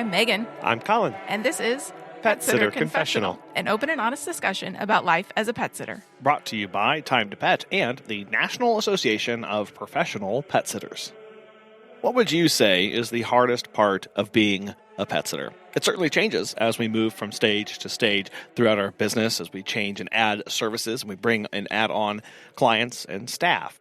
I'm Megan. I'm Colin. And this is Pet Sitter Confessional, an open and honest discussion about life as a pet sitter. Brought to you by Time to Pet and the National Association of Professional Pet Sitters. What would you say is the hardest part of being a pet sitter? It certainly changes as we move from stage to stage throughout our business, as we change and add services, and we bring and add on clients and staff.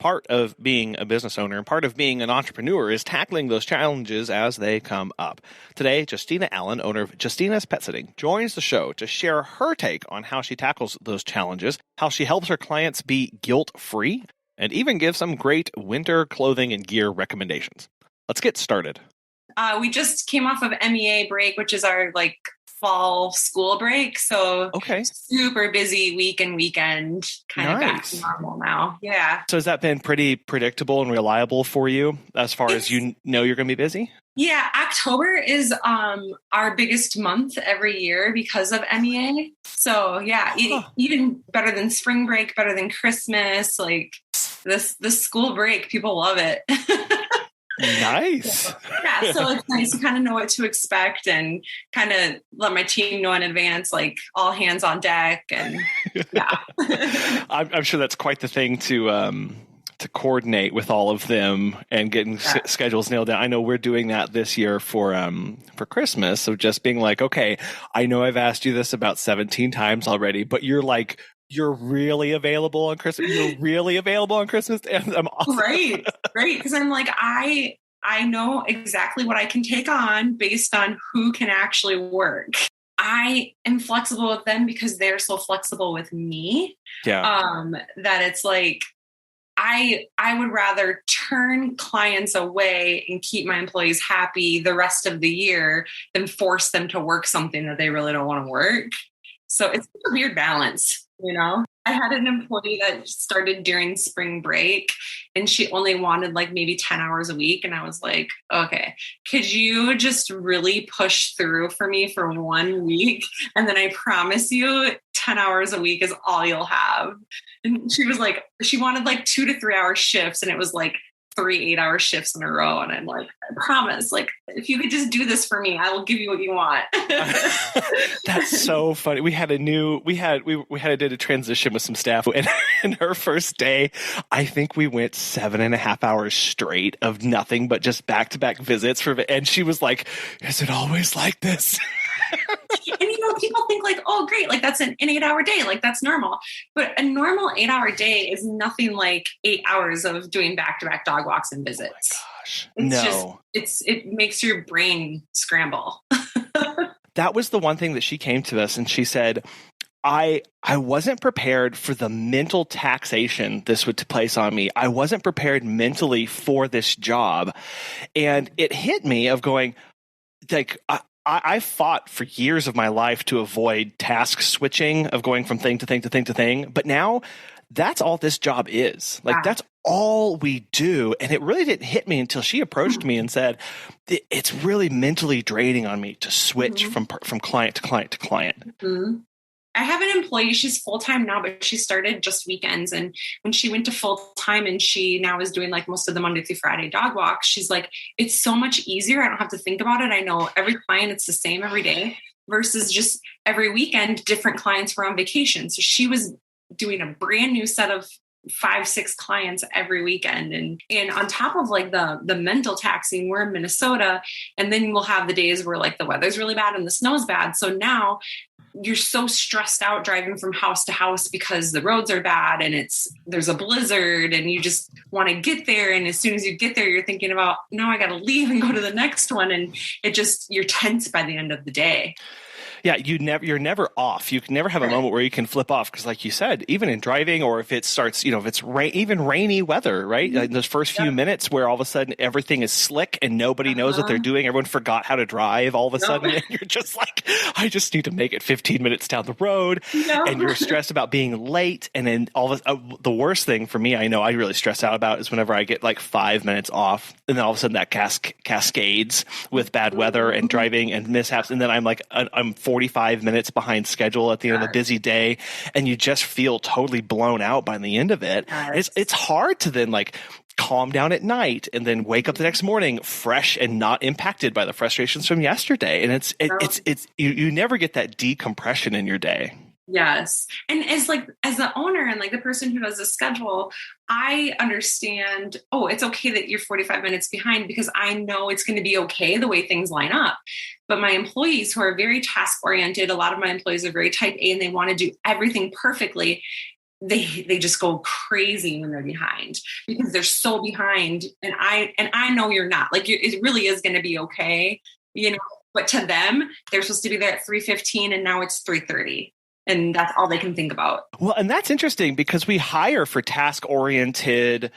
Part of being a business owner and part of being an entrepreneur is tackling those challenges as they come up. Today, Justina Allen, owner of Justina's Pet Sitting, joins the show to share her take on how she tackles those challenges, how she helps her clients be guilt-free, and even gives some great winter clothing and gear recommendations. Let's get started. We just came off of MEA break, which is our fall school break. So super busy week and weekend, kind of back to normal now. Yeah. So has that been pretty predictable and reliable for you as far as you know you're going to be busy? Yeah. October is our biggest month every year because of MEA. So yeah, even better than spring break, better than Christmas, this school break, people love it. Nice. So it's nice to kind of know what to expect and kind of let my team know in advance, all hands on deck. And yeah. I'm sure that's quite the thing to coordinate with all of them and getting schedules nailed down. I know we're doing that this year for Christmas. So just being okay, I know I've asked you this about 17 times already, but you're really available on Christmas. You're really available on Christmas. And I'm awesome. Right. Because I'm I know exactly what I can take on based on who can actually work. I am flexible with them because they're so flexible with me. Yeah. That it's I would rather turn clients away and keep my employees happy the rest of the year than force them to work something that they really don't want to work. So it's a weird balance. I had an employee that started during spring break and she only wanted maybe 10 hours a week. And I was okay, could you just really push through for me for 1 week? And then I promise you 10 hours a week is all you'll have. And she was she wanted 2 to 3 hour shifts. And it was 3 8-hour shifts in a row. And I'm I promise, if you could just do this for me, I will give you what you want. That's so funny. We had a transition with some staff and in her first day, I think we went 7.5 hours straight of nothing but just back-to-back visits and she was is it always like this? And people think oh great, that's an 8-hour day, that's normal. But a normal 8-hour day is nothing like 8 hours of doing back-to-back dog walks and visits. Oh my gosh. It makes your brain scramble. That was the one thing that she came to us and she said, I wasn't prepared for the mental taxation this would place on me. I wasn't prepared mentally for this job. And it hit me of going I fought for years of my life to avoid task switching, of going from thing to thing to thing to thing. But now that's all this job is. That's all we do. And it really didn't hit me until she approached me and said, it's really mentally draining on me to switch from client to client to client. Mm-hmm. I have an employee, she's full-time now, but she started just weekends. And when she went to full-time and she now is doing most of the Monday through Friday dog walks, she's it's so much easier. I don't have to think about it. I know every client, it's the same every day versus just every weekend, different clients were on vacation. So she was doing a brand new set of 5-6 clients every weekend. And on top of the mental taxing, we're in Minnesota, and then we'll have the days where the weather's really bad and the snow's bad. So now you're so stressed out driving from house to house because the roads are bad and there's a blizzard and you just want to get there. And as soon as you get there, you're thinking about, now I got to leave and go to the next one. And you're tense by the end of the day. Yeah, you're never off. You can never have a moment where you can flip off because, like you said, even in driving or if it starts, if it's even rainy weather, right? Mm-hmm. Those first few minutes where all of a sudden everything is slick and nobody knows what they're doing. Everyone forgot how to drive all of a sudden. And you're just I just need to make it 15 minutes down the road. No. And you're stressed about being late. And then the worst thing for me, I know I really stress out about is whenever I get 5 minutes off and then all of a sudden that cascades with bad weather and driving and mishaps. And then I'm 45 minutes behind schedule at the end of a busy day, and you just feel totally blown out by the end of it. Yes. It's hard to then calm down at night and then wake up the next morning fresh and not impacted by the frustrations from yesterday. And you never get that decompression in your day. Yes. And as the owner and like the person who does the schedule, I understand, it's okay that you're 45 minutes behind because I know it's going to be okay the way things line up. But my employees who are very task oriented, a lot of my employees are very type A and they want to do everything perfectly. They just go crazy when they're behind because they're so behind. And I know you're not, like, it really is going to be okay, but to them, they're supposed to be there at 3:15 and now it's 3:30. And that's all they can think about. Well, and that's interesting because we hire for task-oriented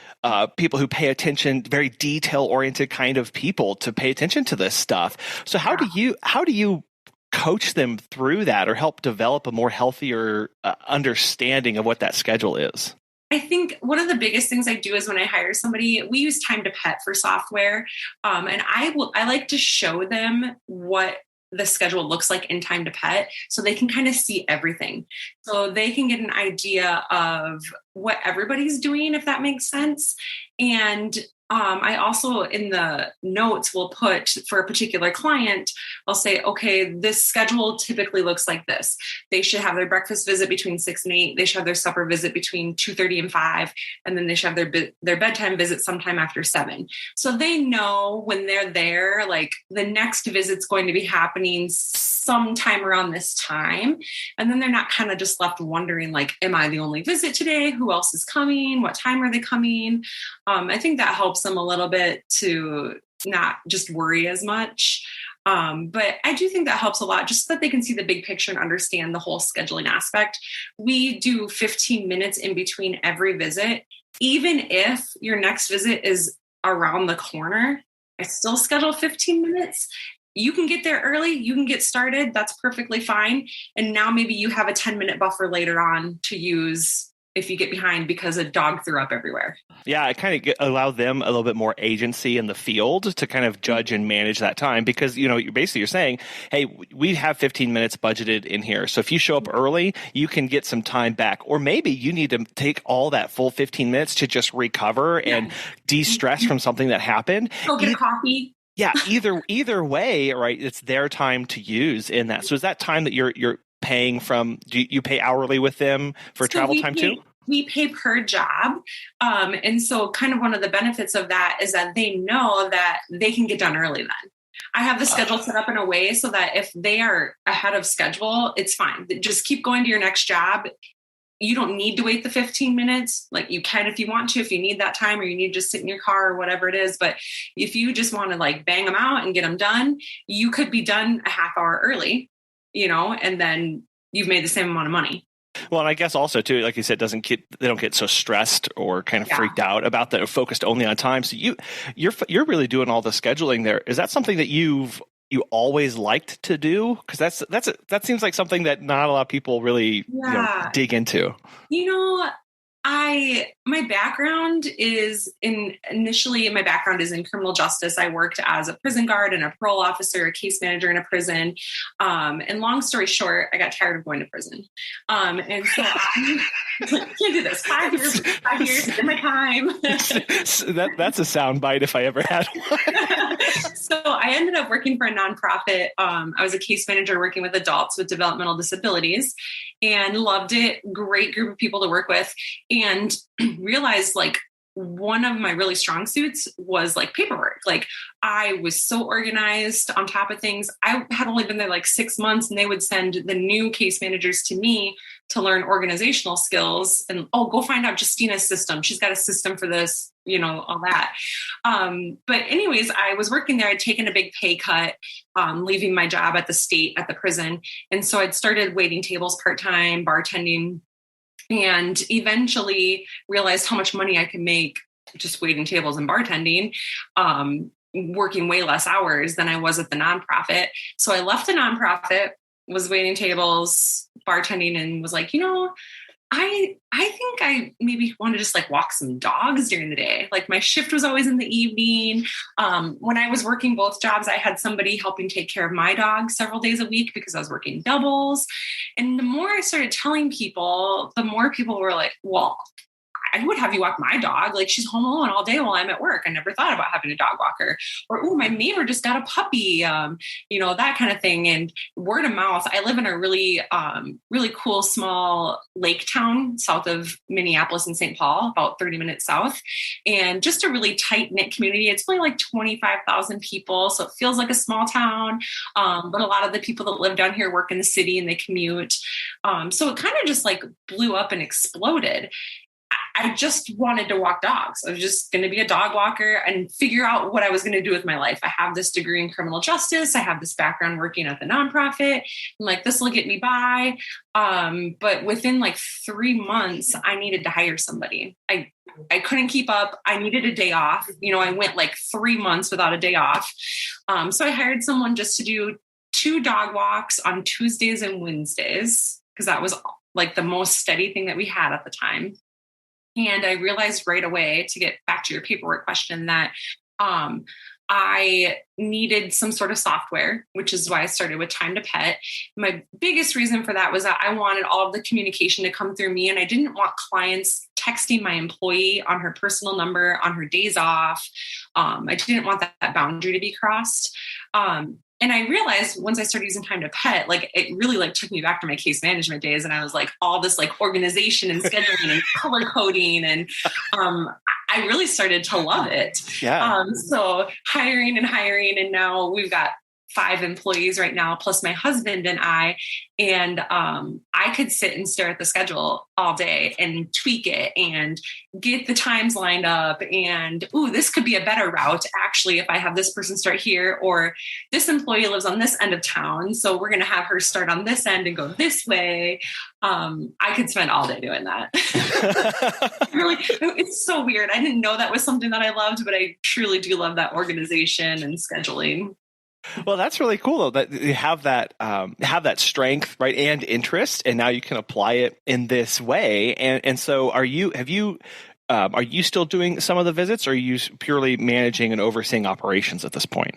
people who pay attention, very detail-oriented kind of people to pay attention to this stuff. So how do you coach them through that or help develop a more healthier understanding of what that schedule is? I think one of the biggest things I do is when I hire somebody, we use Time to Pet for software. And I like to show them what the schedule looks like in Time to Pet so they can kind of see everything. So they can get an idea of what everybody's doing, if that makes sense. And I also in the notes will put for a particular client, I'll say, okay, this schedule typically looks like this. They should have their breakfast visit between 6 and 8. They should have their supper visit between 2:30 and 5. And then they should have their bedtime visit sometime after 7. So they know when they're there, like the next visit's going to be happening sometime around this time. And then they're not kind of just left wondering, like, am I the only visit today? Who else is coming? What time are they coming? I think that helps them a little bit to not just worry as much. But I do think that helps a lot just so that they can see the big picture and understand the whole scheduling aspect. We do 15 minutes in between every visit. Even if your next visit is around the corner, I still schedule 15 minutes. You can get there early. You can get started. That's perfectly fine. And now maybe you have a 10-minute buffer later on to use if you get behind because a dog threw up everywhere. Yeah, it kind of allow them a little bit more agency in the field to kind of judge and manage that time because, you're saying, hey, we have 15 minutes budgeted in here. So if you show up early, you can get some time back. Or maybe you need to take all that full 15 minutes to just recover and de-stress from something that happened. Go get a coffee. Yeah, either way, right? It's their time to use in that. So is that time that you're paying from? Do you pay hourly with them for travel time too? We pay per job. And so kind of one of the benefits of that is that they know that they can get done early then. I have the schedule set up in a way so that if they are ahead of schedule, it's fine. Just keep going to your next job. You don't need to wait the 15 minutes. Like you can if you want to, if you need that time or you need to just sit in your car or whatever it is. But if you just want to like bang them out and get them done, you could be done a half hour early, and then you've made the same amount of money. Well, and I guess also too, like you said, they don't get so stressed or kind of freaked out about that, or focused only on time. So you're really doing all the scheduling there. Is that something that you always liked to do? Because that seems like something that not a lot of people really dig into. My background is in criminal justice. I worked as a prison guard and a parole officer, a case manager in a prison. And long story short, I got tired of going to prison. And so I can't do this. 5 years in my time. That's a soundbite if I ever had one. So I ended up working for a nonprofit. I was a case manager working with adults with developmental disabilities and loved it. Great group of people to work with. And realized like one of my really strong suits was like paperwork. Like I was so organized on top of things. I had only been there like 6 months and they would send the new case managers to me to learn organizational skills and, go find out Justina's system. She's got a system for this, all that. But anyways, I was working there. I'd taken a big pay cut, leaving my job at the prison. And so I'd started waiting tables part-time, bartending, and eventually realized how much money I could make just waiting tables and bartending, working way less hours than I was at the nonprofit. So I left the nonprofit, was waiting tables, bartending, and was like, I think I maybe want to just like walk some dogs during the day. Like my shift was always in the evening. When I was working both jobs, I had somebody helping take care of my dog several days a week because I was working doubles. And the more I started telling people, the more people were like, well, I would have you walk my dog. Like, she's home alone all day while I'm at work. I never thought about having a dog walker. Or, oh, my neighbor just got a puppy, that kind of thing. And word of mouth. I live in a really, really cool small lake town south of Minneapolis and St. Paul, about 30 minutes south, and just a really tight knit community. It's only like 25,000 people, so it feels like a small town. But a lot of the people that live down here work in the city and they commute. So it kind of just like blew up and exploded. I just wanted to walk dogs. I was just going to be a dog walker and figure out what I was going to do with my life. I have this degree in criminal justice. I have this background working at the nonprofit. I'm like, this will get me by. But within like 3 months, I needed to hire somebody. I couldn't keep up. I needed a day off. I went like 3 months without a day off. So I hired someone just to do 2 dog walks on Tuesdays and Wednesdays, because that was like the most steady thing that we had at the time. And I realized right away, to get back to your paperwork question, that I needed some sort of software, which is why I started with Time to Pet. My biggest reason for that was that I wanted all of the communication to come through me, and I didn't want clients texting my employee on her personal number on her days off. I didn't want that boundary to be crossed. And I realized once I started using Time to Pet, like, it really like took me back to my case management days. And I was like, all this like organization and scheduling and color coding. And I really started to love it. Yeah. So hiring. And now we've got 5 employees right now, plus my husband and I. And I could sit and stare at the schedule all day and tweak it and get the times lined up. And, this could be a better route, actually, if I have this person start here, or this employee lives on this end of town, so we're going to have her start on this end and go this way. I could spend all day doing that. Really, it's so weird. I didn't know that was something that I loved, but I truly do love that organization and scheduling. Well, that's really cool, though, that you have that strength, right, and interest, and now you can apply it in this way. And so, are you still doing some of the visits, or are you purely managing and overseeing operations at this point?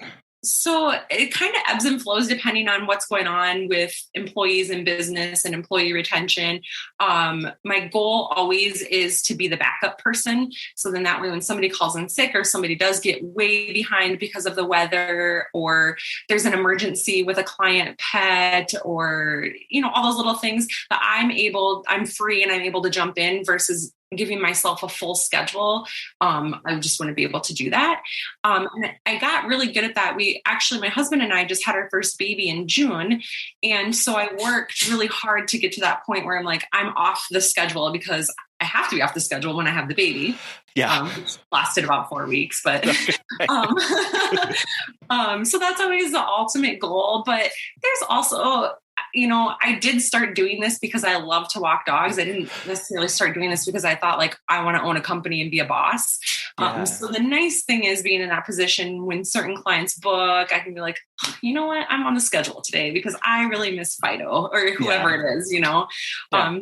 So it kind of ebbs and flows depending on what's going on with employees in business and employee retention. My goal always is to be the backup person. So then that way, when somebody calls in sick or somebody does get way behind because of the weather, or there's an emergency with a client pet, or, all those little things, that I'm free and I'm able to jump in versus giving myself a full schedule. I just want to be able to do that. And I got really good at that. My husband and I just had our first baby in June. And so I worked really hard to get to that point where I'm like, I'm off the schedule, because I have to be off the schedule when I have the baby. Yeah. Which lasted about 4 weeks, but, so that's always the ultimate goal. But there's also, I did start doing this because I love to walk dogs. I didn't necessarily start doing this because I thought, like, I want to own a company and be a boss. Yeah. So the nice thing is, being in that position, when certain clients book, I can be like, you know what, I'm on the schedule today because I really miss Fido or whoever it is,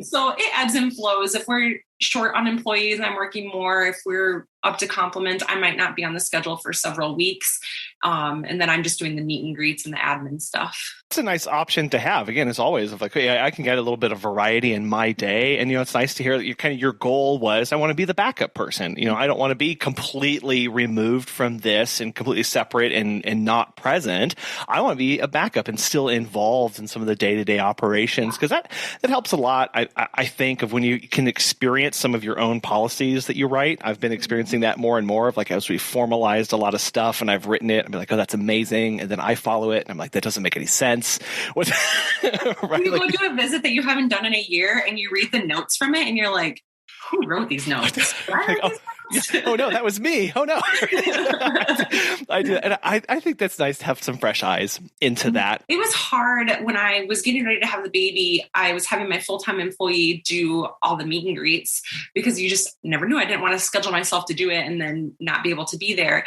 So it ebbs and flows. If we're short on employees, I'm working more. If we're up to complement, I might not be on the schedule for several weeks. And then I'm just doing the meet and greets and the admin stuff. It's a nice option to have. Again, as always, of like, hey, I can get a little bit of variety in my day. And, it's nice to hear that your goal was, I want to be the backup person. I don't want to be completely removed from this and completely separate and not present. I want to be a backup and still involved in some of the day-to-day operations, because that helps a lot. I think of when you can experience some of your own policies that you write. I've been experiencing that more and more, of like, as we formalized a lot of stuff and I've written it, I'm like, oh, that's amazing. And then I follow it and I'm like, that doesn't make any sense. Right? You go to a visit that you haven't done in a year and you read the notes from it and you're like, who wrote these notes? Oh no, that was me. Oh no. I do. And I think that's nice to have some fresh eyes into that. It was hard when I was getting ready to have the baby. I was having my full-time employee do all the meet and greets, because you just never knew. I didn't want to schedule myself to do it and then not be able to be there.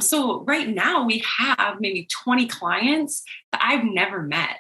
So right now we have maybe 20 clients that I've never met.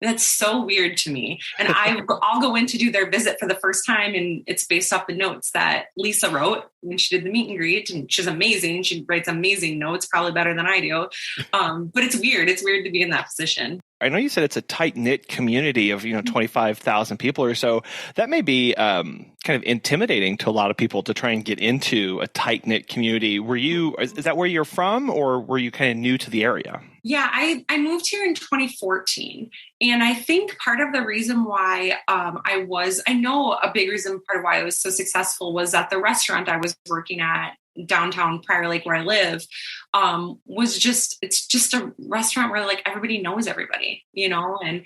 That's so weird to me. And I'll go in to do their visit for the first time, and it's based off the notes that Lisa wrote when she did the meet and greet. And she's amazing. She writes amazing notes, probably better than I do. But it's weird. It's weird to be in that position. I know you said it's a tight-knit community of 25,000 people or so. That may be kind of intimidating to a lot of people to try and get into a tight-knit community. Is that where you're from, or were you kind of new to the area? Yeah, I moved here in 2014. And I think part of the reason why I know a big reason part of why I was so successful was that the restaurant I was working at downtown Prior Lake, where I live, it's just a restaurant where like everybody knows everybody, and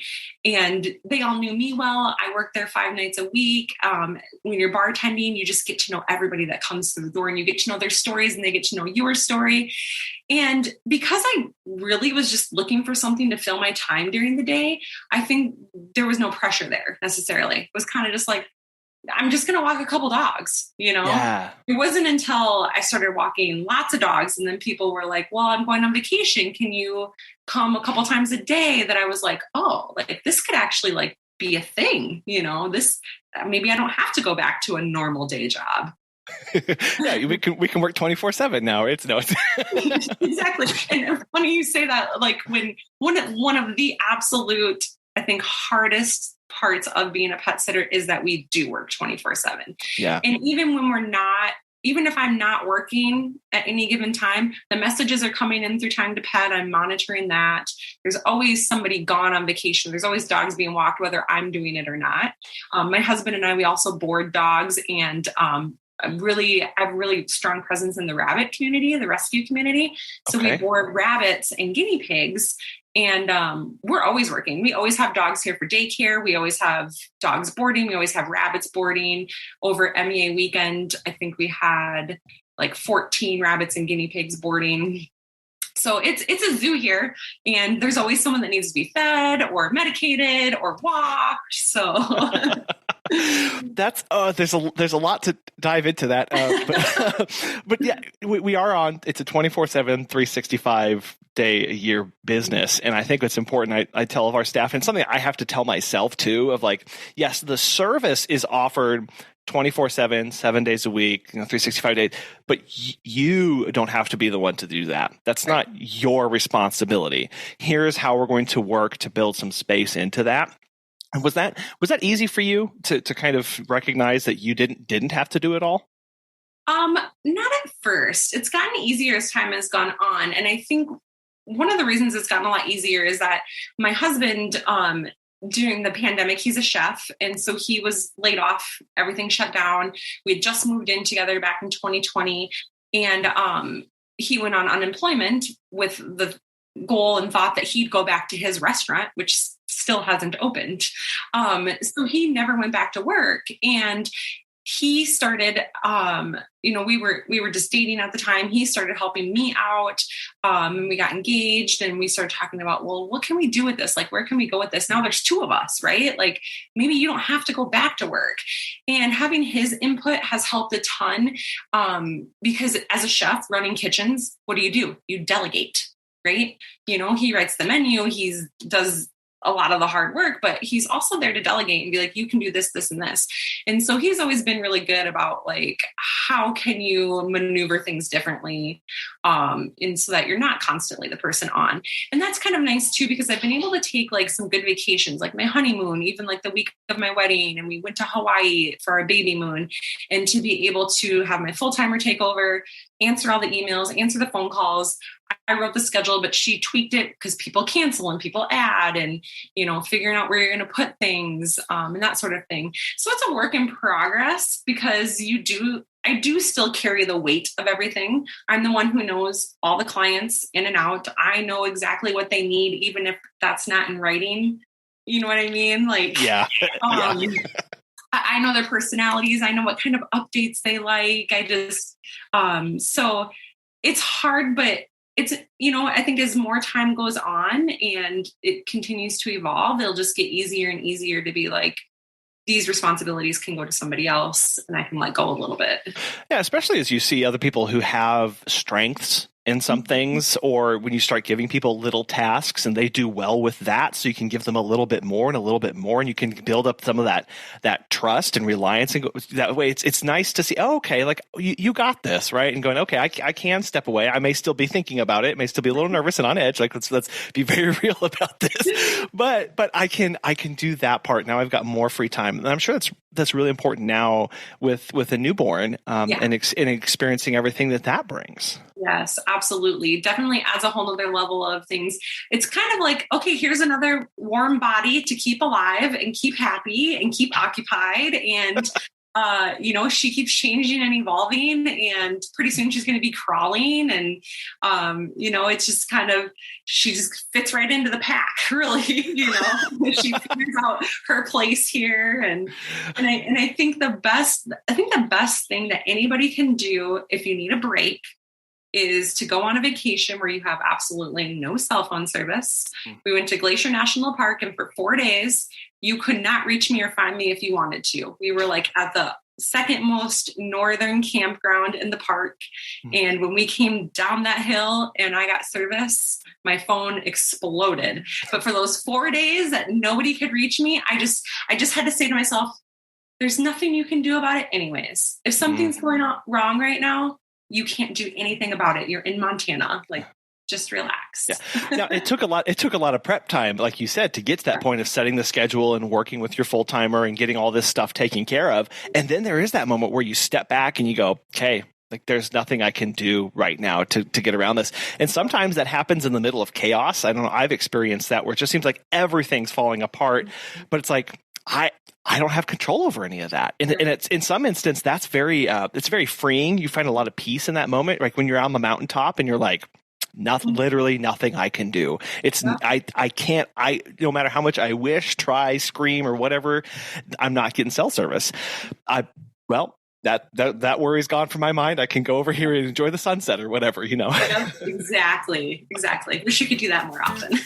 they all knew me well. I worked there 5 nights a week. When you're bartending, you just get to know everybody that comes through the door, and you get to know their stories and they get to know your story. And because I really was just looking for something to fill my time during the day, I think there was no pressure there necessarily. It was kind of just like, I'm just going to walk a couple dogs, Yeah. It wasn't until I started walking lots of dogs, and then people were like, well, I'm going on vacation. Can you come a couple times a day? That I was like, oh, like this could actually like be a thing, this, maybe I don't have to go back to a normal day job. Yeah, we can work 24/7 now. Exactly. And funny you say that, like when one of the absolute, I think, hardest parts of being a pet sitter is that we do work 24/7. Yeah. And even if I'm not working at any given time, the messages are coming in through Time to Pet. I'm monitoring that. There's always somebody gone on vacation. There's always dogs being walked, whether I'm doing it or not. My husband and I, we also board dogs, and I have really strong presence in the rabbit community, the rescue community. So we board rabbits and guinea pigs, and we're always working. We always have dogs here for daycare. We always have dogs boarding. We always have rabbits boarding. Over MEA weekend, I think we had like 14 rabbits and guinea pigs boarding. So it's a zoo here, and there's always someone that needs to be fed or medicated or walked. So that's there's a lot to dive into that, but yeah, we are on. It's a 24/7, 365 day a year business, and I think it's important. I tell all of our staff, and something I have to tell myself too, of like, yes, the service is offered 24/7, 7 days a week, 365 days, but you don't have to be the one to do that. That's not your responsibility. Here's how we're going to work to build some space into that. And was that easy for you to kind of recognize that you didn't have to do it all? Not at first. It's gotten easier as time has gone on. And I think one of the reasons it's gotten a lot easier is that my husband, during the pandemic, he's a chef. And so he was laid off, everything shut down. We had just moved in together back in 2020. And he went on unemployment with the goal and thought that he'd go back to his restaurant, which still hasn't opened. So he never went back to work. And he started, we were just dating at the time. He started helping me out, and we got engaged, and we started talking about, well, what can we do with this? Like, where can we go with this? Now there's 2 of us, right? Like, maybe you don't have to go back to work. And having his input has helped a ton, because as a chef running kitchens, what do? You delegate, right? He writes the menu, he does a lot of the hard work, but he's also there to delegate and be like, you can do this, this, and this. And so he's always been really good about like, how can you maneuver things differently, and so that you're not constantly the person on. And that's kind of nice too, because I've been able to take like some good vacations, like my honeymoon, even like the week of my wedding, and we went to Hawaii for our baby moon, and to be able to have my full-timer take over, answer all the emails, answer the phone calls. I wrote the schedule, but she tweaked it because people cancel and people add, and, figuring out where you're going to put things, and that sort of thing. So it's a work in progress, because I do still carry the weight of everything. I'm the one who knows all the clients in and out. I know exactly what they need, even if that's not in writing. You know what I mean? Like, yeah. I know their personalities. I know what kind of updates they like. So it's hard, but it's, I think as more time goes on and it continues to evolve, it'll just get easier and easier to be like, these responsibilities can go to somebody else, and I can let go a little bit. Yeah, especially as you see other people who have strengths in some things, or when you start giving people little tasks and they do well with that, so you can give them a little bit more and a little bit more, and you can build up some of that trust and reliance. And go, that way, it's nice to see, oh, okay, like you got this, right? And going, okay, I can step away. I may still be thinking about it, may still be a little nervous and on edge. Like let's be very real about this, but I can do that part. Now I've got more free time, and I'm sure that's really important now with a newborn, and experiencing everything that brings. Yes, absolutely. Definitely adds a whole other level of things. It's kind of like, okay, here's another warm body to keep alive and keep happy and keep occupied. And, she keeps changing and evolving, and pretty soon she's going to be crawling. And, it's just kind of, she just fits right into the pack, really, she figures out her place here. And I think the best thing that anybody can do if you need a break is to go on a vacation where you have absolutely no cell phone service. We went to Glacier National Park, and for 4 days, you could not reach me or find me if you wanted to. We were like at the second most northern campground in the park. And when we came down that hill and I got service, my phone exploded. But for those 4 days that nobody could reach me, I just had to say to myself, there's nothing you can do about it anyways. If something's going on wrong right now, you can't do anything about it. You're in Montana. Like, just relax. Yeah. Now it took a lot of prep time, like you said, to get to that point of setting the schedule and working with your full timer and getting all this stuff taken care of. And then there is that moment where you step back and you go, okay, like there's nothing I can do right now to get around this. And sometimes that happens in the middle of chaos. I don't know. I've experienced that where it just seems like everything's falling apart, but it's like, I don't have control over any of that. And it's in some instance, that's it's very freeing. You find a lot of peace in that moment. Like when you're on the mountaintop and you're like, literally nothing I can do. I can't, no matter how much I wish, try, scream or whatever, I'm not getting cell service. That worry's gone from my mind. I can go over here and enjoy the sunset or whatever, Yep, exactly. Wish you could do that more often.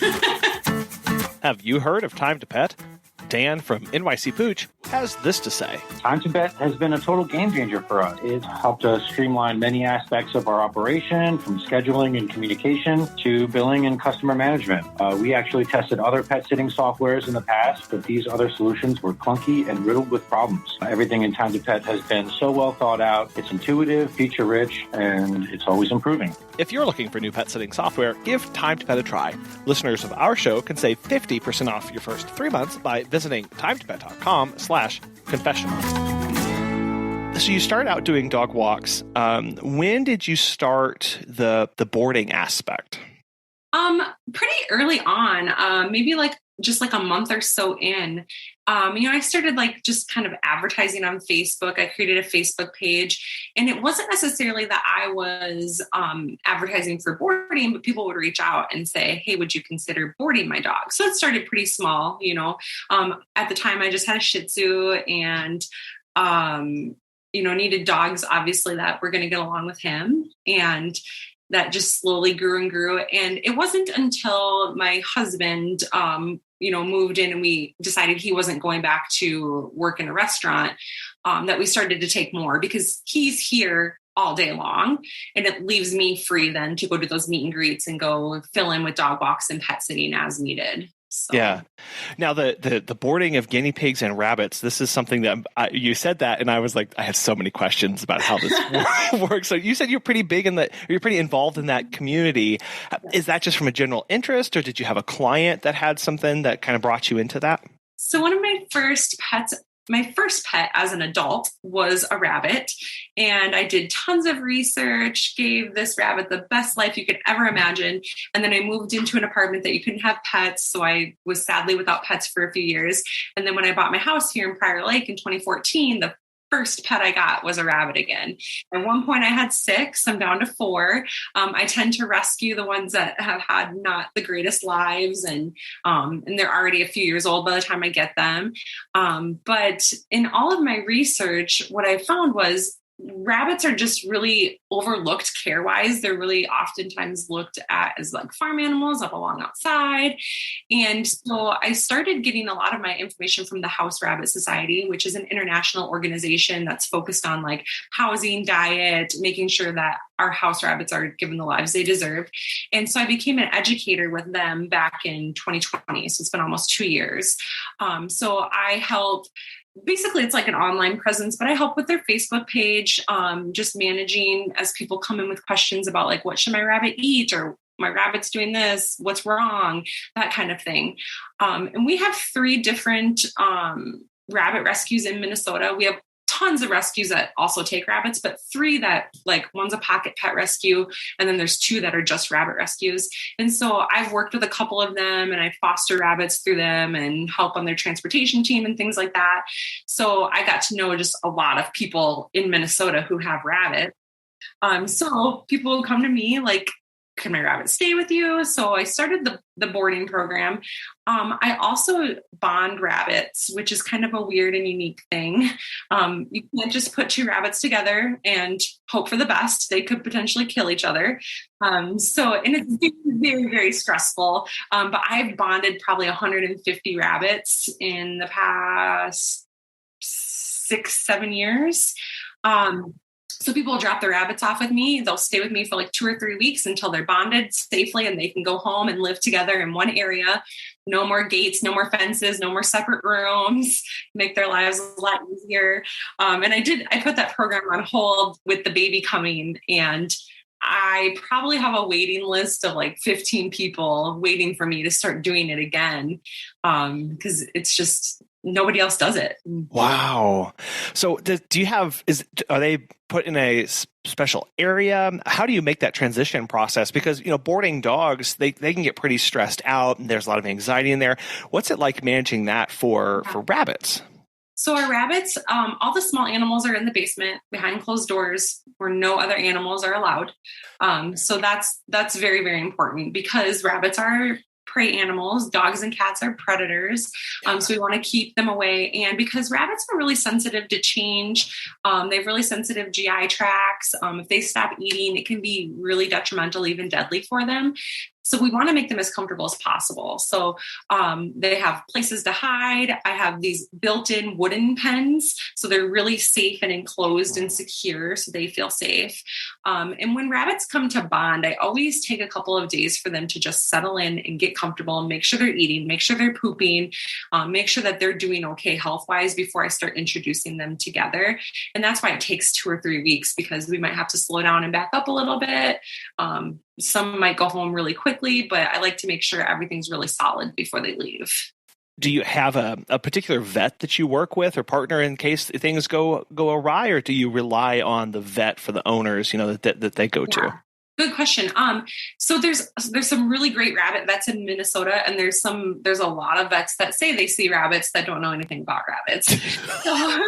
Have you heard of Time to Pet? Dan from NYC Pooch has this to say. Time to Pet has been a total game changer for us. It's helped us streamline many aspects of our operation, from scheduling and communication to billing and customer management. We actually tested other pet sitting softwares in the past, but these other solutions were clunky and riddled with problems. Everything in Time to Pet has been so well thought out. It's intuitive, feature-rich, and it's always improving. If you're looking for new pet sitting software, give Time to Pet a try. Listeners of our show can save 50% off your first 3 months by visiting timetopet.com/confessional. So you started out doing dog walks. When did you start the boarding aspect? Pretty early on, maybe just a month or so in. I started just kind of advertising on Facebook. I created a Facebook page, and it wasn't necessarily that I was advertising for boarding, but people would reach out and say, hey, would you consider boarding my dog? So it started pretty small, at the time I just had a Shih Tzu and, needed dogs, obviously, that were going to get along with him. And that just slowly grew and grew. And it wasn't until my husband, moved in and we decided he wasn't going back to work in a restaurant, that we started to take more, because he's here all day long and it leaves me free then to go to those meet and greets and go fill in with dog walks and pet sitting as needed. So. Yeah. Now the boarding of guinea pigs and rabbits, this is something that you said that, and I was like, I have so many questions about how this works. So you said you're pretty you're pretty involved in that community. Is that just from a general interest, or did you have a client that had something that kind of brought you into that? So one of my first pet as an adult was a rabbit, and I did tons of research, gave this rabbit the best life you could ever imagine. And then I moved into an apartment that you couldn't have pets. So I was sadly without pets for a few years. And then when I bought my house here in Prior Lake in 2014, the first pet I got was a rabbit again. At one point I had 6, I'm down to 4. I tend to rescue the ones that have had not the greatest lives, and they're already a few years old by the time I get them. But in all of my research, what I found was rabbits are just really overlooked care-wise. They're really oftentimes looked at as like farm animals that belong outside. And so I started getting a lot of my information from the House Rabbit Society, which is an international organization that's focused on like housing, diet, making sure that our house rabbits are given the lives they deserve. And so I became an educator with them back in 2020. So it's been almost 2 years. So I help. Basically, it's like an online presence, but I help with their Facebook page, just managing as people come in with questions about like, what should my rabbit eat? Or my rabbit's doing this, what's wrong? That kind of thing. And we have 3 different rabbit rescues in Minnesota. We have tons of rescues that also take rabbits, but 3 that like one's a pocket pet rescue. And then there's 2 that are just rabbit rescues. And so I've worked with a couple of them and I foster rabbits through them and help on their transportation team and things like that. So I got to know just a lot of people in Minnesota who have rabbits. So people will come to me like, can my rabbit stay with you? So I started the boarding program. I also bond rabbits, which is kind of a weird and unique thing. You can't just put 2 rabbits together and hope for the best. They could potentially kill each other. And it's very, very stressful. But I've bonded probably 150 rabbits in the past 6-7 years. So people will drop their rabbits off with me. They'll stay with me for like 2 or 3 weeks until they're bonded safely and they can go home and live together in one area. No more gates, no more fences, no more separate rooms, make their lives a lot easier. And I put that program on hold with the baby coming, and I probably have a waiting list of like 15 people waiting for me to start doing it again. Because it's just, nobody else does it. Wow. So are they put in a special area? How do you make that transition process? Because, boarding dogs, they can get pretty stressed out and there's a lot of anxiety in there. What's it like managing that for rabbits? So our rabbits, all the small animals are in the basement behind closed doors where no other animals are allowed. So that's very, very important because rabbits are prey animals. Dogs and cats are predators. So we want to keep them away. And because rabbits are really sensitive to change, they have really sensitive GI tracts. If they stop eating, it can be really detrimental, even deadly for them. So we want to make them as comfortable as possible. So they have places to hide. I have these built-in wooden pens. So they're really safe and enclosed and secure. So they feel safe. And when rabbits come to bond, I always take a couple of days for them to just settle in and get comfortable and make sure they're eating, make sure they're pooping, make sure that they're doing okay health-wise before I start introducing them together. And that's why it takes 2 or 3 weeks, because we might have to slow down and back up a little bit. Some might go home really quickly, but I like to make sure everything's really solid before they leave. Do you have a particular vet that you work with or partner in case things go awry, or do you rely on the vet for the owners, that they go to? Good question. So there's some really great rabbit vets in Minnesota, and there's a lot of vets that say they see rabbits that don't know anything about rabbits. So,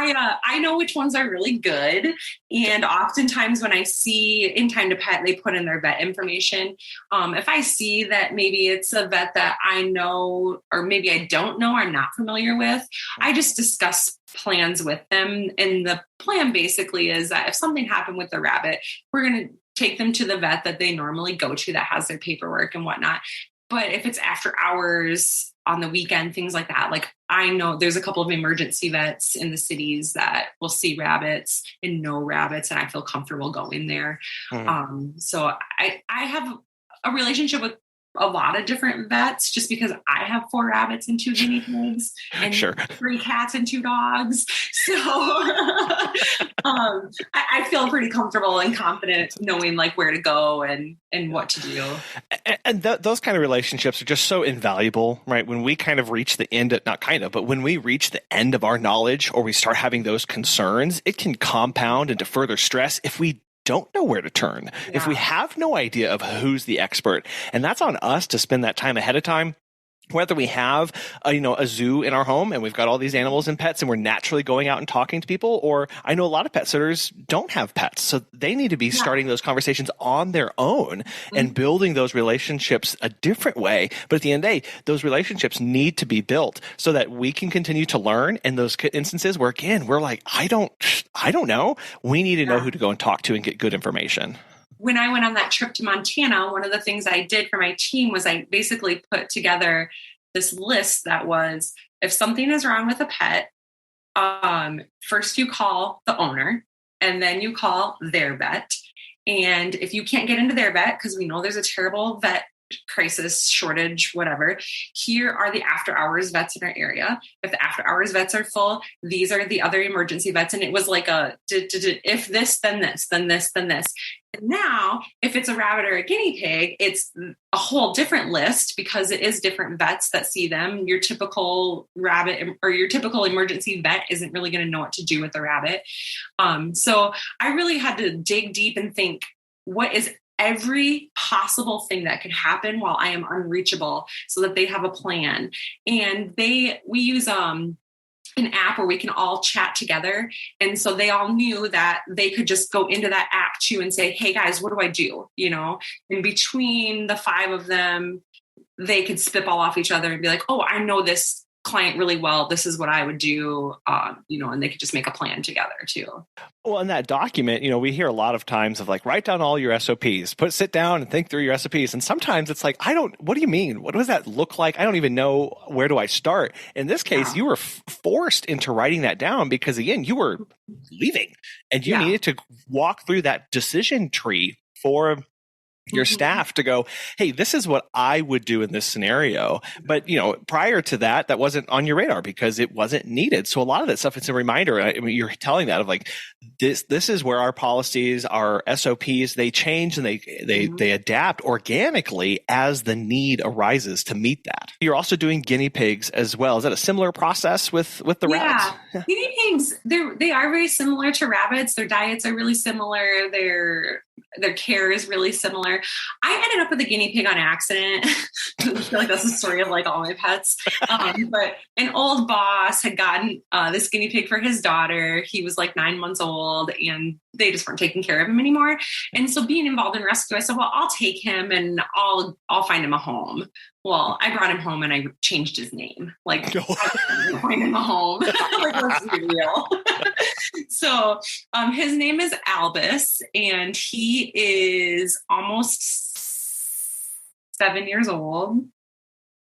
I know which ones are really good. And oftentimes when I see in Time to Pet, they put in their vet information. If I see that maybe it's a vet that I know, or maybe I don't know, I'm not familiar with, I just discuss plans with them. And the plan basically is that if something happened with the rabbit, we're going to take them to the vet that they normally go to that has their paperwork and whatnot. But if it's after hours, on the weekend, things like that, like I know there's a couple of emergency vets in the cities that will see rabbits and know rabbits, and I feel comfortable going there. Mm-hmm. So I have a relationship with a lot of different vets just because I have 4 rabbits and 2 guinea pigs and 3 cats and 2 dogs. So I feel pretty comfortable and confident knowing like where to go and what to do. And those kind of relationships are just so invaluable, right? When we kind of reach the end, but when we reach the end of our knowledge or we start having those concerns, it can compound into further stress if we don't know where to turn, if we have no idea of who's the expert. And that's on us to spend that time ahead of time whether we have a zoo in our home and we've got all these animals and pets and we're naturally going out and talking to people, or I know a lot of pet sitters don't have pets, so they need to be starting those conversations on their own and building those relationships a different way. But at the end of the day, those relationships need to be built so that we can continue to learn. In those instances where, again, we're like, I don't know, we need to know who to go and talk to and get good information. When I went on that trip to Montana, one of the things I did for my team was I basically put together this list that was, if something is wrong with a pet, first you call the owner and then you call their vet. And if you can't get into their vet, because we know there's a terrible vet crisis, shortage, whatever, here are the after hours vets in our area. If the after hours vets are full, these are the other emergency vets. And it was like if this, then this, then this, then this. And now if it's a rabbit or a guinea pig, it's a whole different list because it is different vets that see them. Your typical rabbit or your typical emergency vet isn't really going to know what to do with the rabbit. So I really had to dig deep and think, what is every possible thing that could happen while I am unreachable, so that they have a plan. And we use an app where we can all chat together. And so they all knew that they could just go into that app too and say, hey guys, what do I do? And between the 5 of them, they could spitball off each other and be like, oh, I know this client really well. This is what I would do, and they could just make a plan together too. Well, in that document, we hear a lot of times of like, write down all your SOPs, sit down and think through your SOPs. And sometimes it's like, what do you mean? What does that look like? I don't even know, where do I start? In this case, you were forced into writing that down because, again, you were leaving and you needed to walk through that decision tree for your staff to go, hey, this is what I would do in this scenario. But, prior to that, that wasn't on your radar because it wasn't needed. So a lot of that stuff, it's a reminder. I mean, you're telling that of like, this is where our policies, our SOPs, they change and they adapt organically as the need arises to meet that. You're also doing guinea pigs as well. Is that a similar process with the rabbits? Yeah. Guinea pigs, they are very similar to rabbits. Their diets are really similar. Their care is really similar. I ended up with a guinea pig on accident. I feel like that's the story of like all my pets. But an old boss had gotten this guinea pig for his daughter. He was like 9 months old and they just weren't taking care of him anymore. And so being involved in rescue, I said, well, I'll take him and I'll find him a home. Well, I brought him home and I changed his name. Like, I find him a home. Like, let's be real. So his name is Albus, and he is almost 7 years old.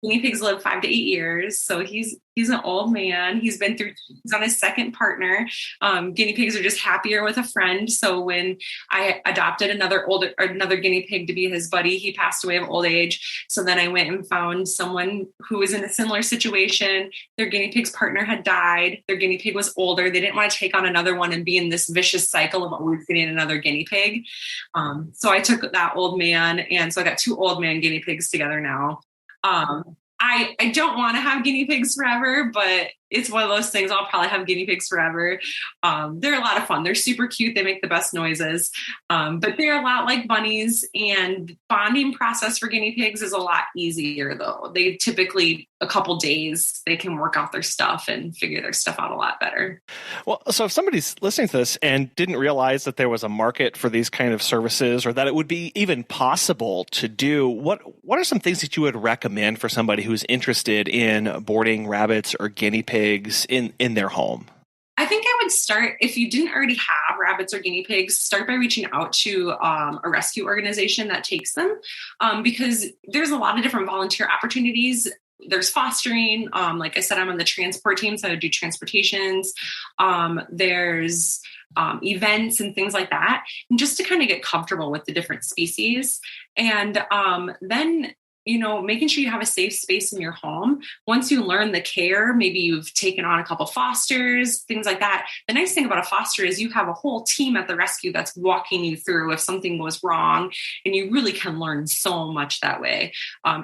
Guinea pigs live 5 to 8 years. So he's an old man. He's on his second partner. Guinea pigs are just happier with a friend. So when I adopted another guinea pig to be his buddy, he passed away of old age. So then I went and found someone who was in a similar situation. Their guinea pig's partner had died. Their guinea pig was older. They didn't want to take on another one and be in this vicious cycle of always getting another guinea pig. So I took that old man. And so I got 2 old man guinea pigs together now. I don't want to have guinea pigs forever, but it's one of those things. I'll probably have guinea pigs forever. They're a lot of fun. They're super cute. They make the best noises. But they're a lot like bunnies, and bonding process for guinea pigs is a lot easier though. They typically a couple days, they can work out their stuff and figure their stuff out a lot better. Well, so if somebody's listening to this and didn't realize that there was a market for these kind of services, or that it would be even possible to do, what are some things that you would recommend for somebody who's interested in boarding rabbits or guinea pigs in their home? I think I would start, if you didn't already have rabbits or guinea pigs, start by reaching out to a rescue organization that takes them, because there's a lot of different volunteer opportunities. There's fostering. Like I said, I'm on the transport team, so I would do transportations. There's events and things like that, and just to kind of get comfortable with the different species. And then making sure you have a safe space in your home. Once you learn the care, maybe you've taken on a couple fosters, things like that. The nice thing about a foster is you have a whole team at the rescue that's walking you through if something goes wrong, and you really can learn so much that way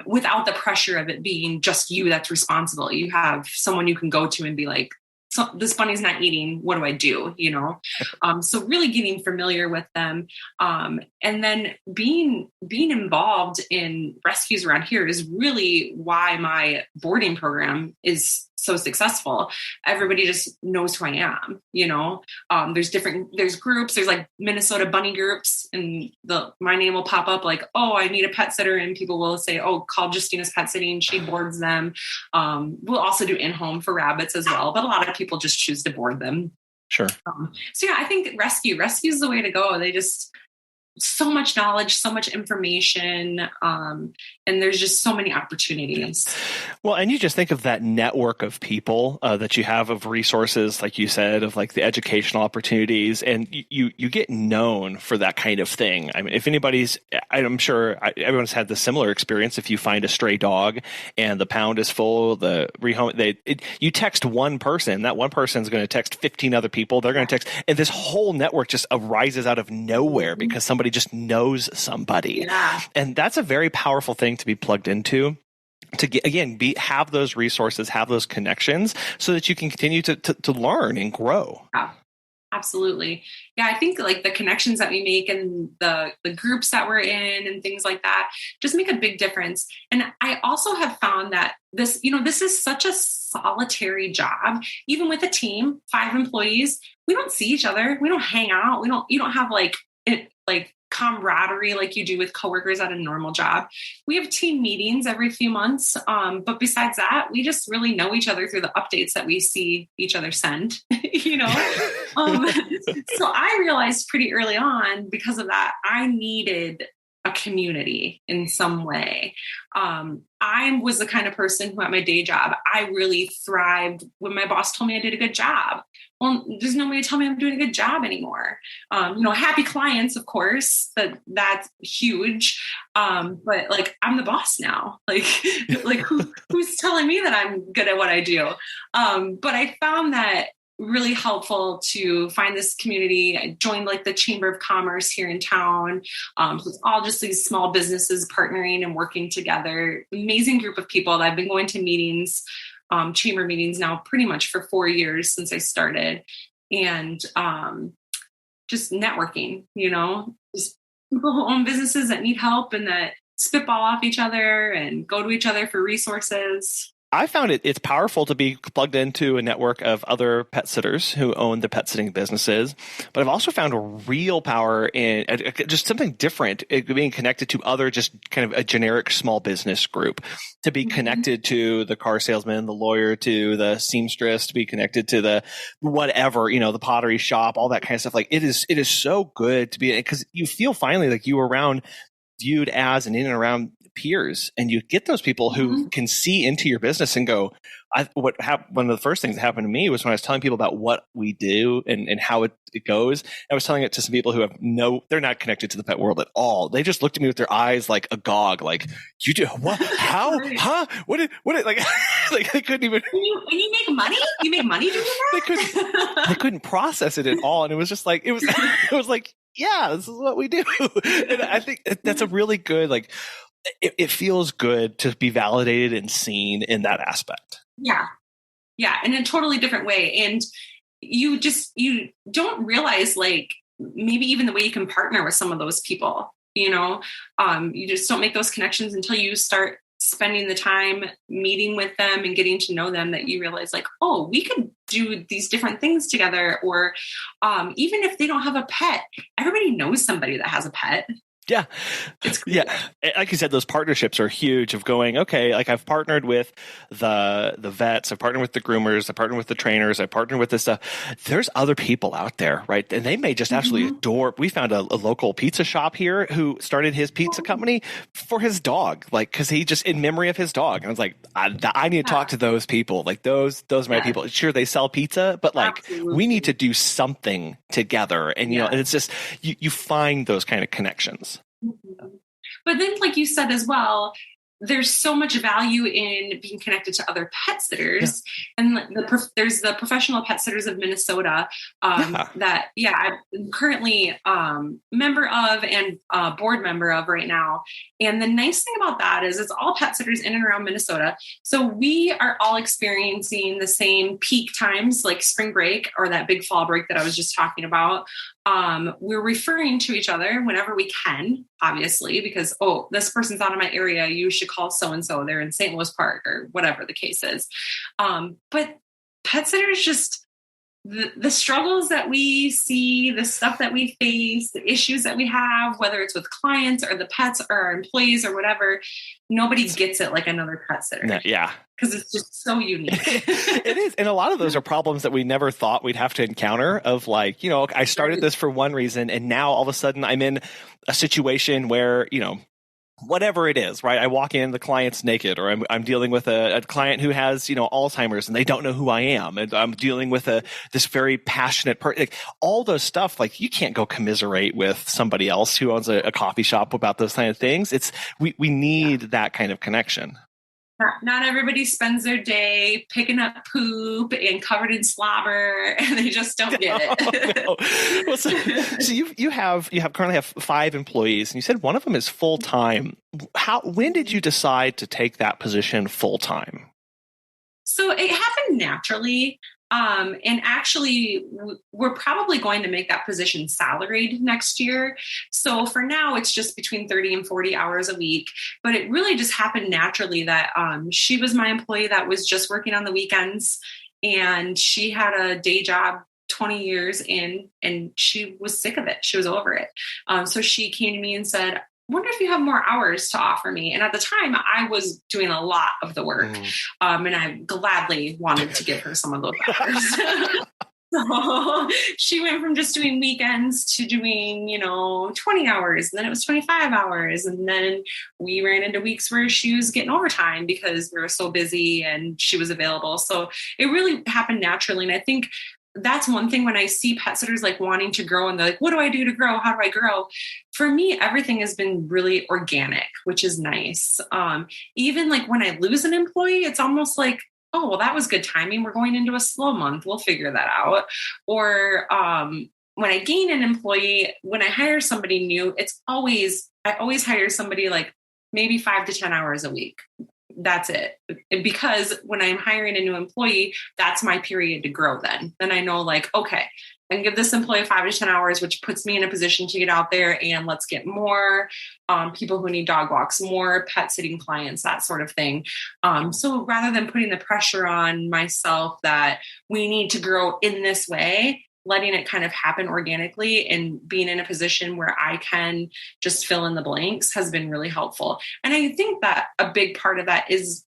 without the pressure of it being just you that's responsible. You have someone you can go to and be like, so this bunny's not eating. What do I do? So really getting familiar with them. And then being involved in rescues around here is really why my boarding program is so successful. Everybody just knows who I am. There's groups, there's like Minnesota bunny groups, and my name will pop up like, oh, I need a pet sitter. And people will say, oh, call Justina's Pet Sitting. She boards them. We'll also do in-home for rabbits as well. But a lot of people just choose to board them. Sure. I think rescue is the way to go. They just, so much knowledge, so much information, and there's just so many opportunities. Well, and you just think of that network of people that you have, of resources, like you said, of like the educational opportunities, and you get known for that kind of thing. I mean, if I'm sure everyone's had the similar experience. If you find a stray dog and the pound is full, you text one person, that one person is going to text 15 other people. They're going to text, and this whole network just arises out of nowhere because somebody just knows somebody. Yeah. And that's a very powerful thing to be plugged into, to get, again, have those resources, have those connections, so that you can continue to learn and grow. Yeah, absolutely. Yeah, I think like the connections that we make and the groups that we're in and things like that just make a big difference. And I also have found that this is such a solitary job. Even with a team, 5 employees, we don't see each other. We don't hang out. You don't have like camaraderie like you do with coworkers at a normal job. We have team meetings every few months. But besides that, we just really know each other through the updates that we see each other send, So I realized pretty early on, because of that, I needed a community in some way. I was the kind of person who at my day job, I really thrived when my boss told me I did a good job. Well, there's no way to tell me I'm doing a good job anymore. Happy clients, of course, that's huge. But like, I'm the boss now. Like who's telling me that I'm good at what I do? But I found that really helpful to find this community. I joined like the Chamber of Commerce here in town. So it's all just these small businesses partnering and working together. Amazing group of people that I've been going to meetings, chamber meetings now pretty much for 4 years since I started. And just networking, just people who own businesses that need help and that spitball off each other and go to each other for resources. I found it's powerful to be plugged into a network of other pet sitters who own the pet sitting businesses. But I've also found a real power in just something different, being connected to other, just kind of a generic small business group, to be connected to the car salesman, the lawyer, to the seamstress, to be connected to the whatever, the pottery shop, all that kind of stuff. Like it is so good to be, because you feel finally like you were viewed as and in and around peers, and you get those people who can see into your business and go, one of the first things that happened to me was when I was telling people about what we do and how it goes. I was telling it to some people who they're not connected to the pet world at all. They just looked at me with their eyes like agog, like, you do what? How? Huh? What did like they couldn't even. And you make money? You make money doing that? They couldn't process it at all, and it was just like it was like, yeah, this is what we do. And I think that's a really good, like, it feels good to be validated and seen in that aspect. Yeah. Yeah. In a totally different way. And you don't realize, like, maybe even the way you can partner with some of those people, you just don't make those connections until you start spending the time meeting with them and getting to know them, that you realize, like, oh, we could do these different things together. Or even if they don't have a pet, everybody knows somebody that has a pet. Yeah. It's cool. Yeah. Like you said, those partnerships are huge, of going, okay, like I've partnered with the vets, I've partnered with the groomers, I've partnered with the trainers, I've partnered with this stuff. There's other people out there, right? And they may just absolutely adore. We found a local pizza shop here who started his pizza company for his dog, like, because he just, in memory of his dog. And I was like, I need to talk to those people. Like those are my people. Sure, they sell pizza, but like, we need to do something together. And, and it's just, you find those kind of connections. But then, like you said as well, there's so much value in being connected to other pet sitters. And there's the Professional Pet Sitters of Minnesota that, I'm currently member of and board member of right now. And the nice thing about that is it's all pet sitters in and around Minnesota. So we are all experiencing the same peak times, like spring break or that big fall break that I was just talking about. We're referring to each other whenever we can, obviously, because, this person's out of my area. You should call so-and-so. They're in St. Louis Park or whatever the case is. But pet sitters, just the struggles that we see, the stuff that we face, the issues that we have, whether it's with clients or the pets or our employees or whatever, nobody gets it like another pet sitter. Yeah. Because it's just so unique. It is. And a lot of those are problems that we never thought we'd have to encounter of like, I started this for one reason and now all of a sudden I'm in a situation where, whatever it is, right? I walk in, the client's naked, or I'm dealing with a client who has, Alzheimer's and they don't know who I am. And I'm dealing with this very passionate person. Like, all those stuff, like you can't go commiserate with somebody else who owns a coffee shop about those kind of things. We need that kind of connection. Not everybody spends their day picking up poop and covered in slobber, and they just don't get it. No. Well, so you currently have 5 employees, and you said one of them is full time. When did you decide to take that position full time? So it happened naturally. And actually, we're probably going to make that position salaried next year. So for now, it's just between 30 and 40 hours a week. But it really just happened naturally that she was my employee that was just working on the weekends. And she had a day job 20 years in, and she was sick of it. She was over it. So she came to me and said, wonder if you have more hours to offer me. And at the time I was doing a lot of the work. And I gladly wanted to give her some of those hours. So she went from just doing weekends to doing, 20 hours. And then it was 25 hours. And then we ran into weeks where she was getting overtime because we were so busy and she was available. So it really happened naturally. And I think that's one thing when I see pet sitters like wanting to grow and they're like, what do I do to grow? How do I grow? For me, everything has been really organic, which is nice. Even like when I lose an employee, it's almost like, oh, well, that was good timing. We're going into a slow month. We'll figure that out. Or when I gain an employee, when I hire somebody new, I always hire somebody like maybe 5 to 10 hours a week. That's it. Because when I'm hiring a new employee, that's my period to grow then. Then I know like, okay, I can give this employee 5 to 10 hours, which puts me in a position to get out there and let's get more people who need dog walks, more pet sitting clients, that sort of thing. So rather than putting the pressure on myself that we need to grow in this way, letting it kind of happen organically and being in a position where I can just fill in the blanks has been really helpful. And I think that a big part of that is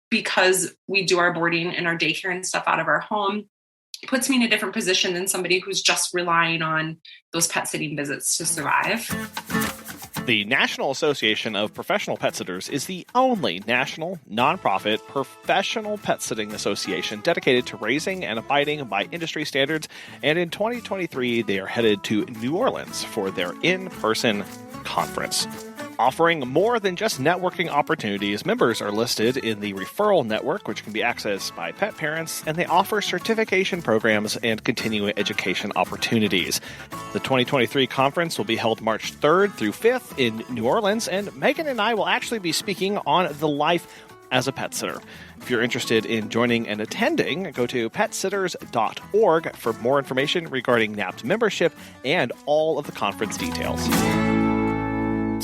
because we do our boarding and our daycare and stuff out of our home. It puts me in a different position than somebody who's just relying on those pet sitting visits to survive. The National Association of Professional Pet Sitters is the only national, nonprofit, professional pet sitting association dedicated to raising and abiding by industry standards, and in 2023 they are headed to New Orleans for their in-person conference. Offering more than just networking opportunities, members are listed in the referral network, which can be accessed by pet parents, and they offer certification programs and continuing education opportunities. The 2023 conference will be held March 3rd through 5th in New Orleans, and Megan and I will actually be speaking on the life as a pet sitter. If you're interested in joining and attending, go to petsitters.org for more information regarding NAPT membership and all of the conference details.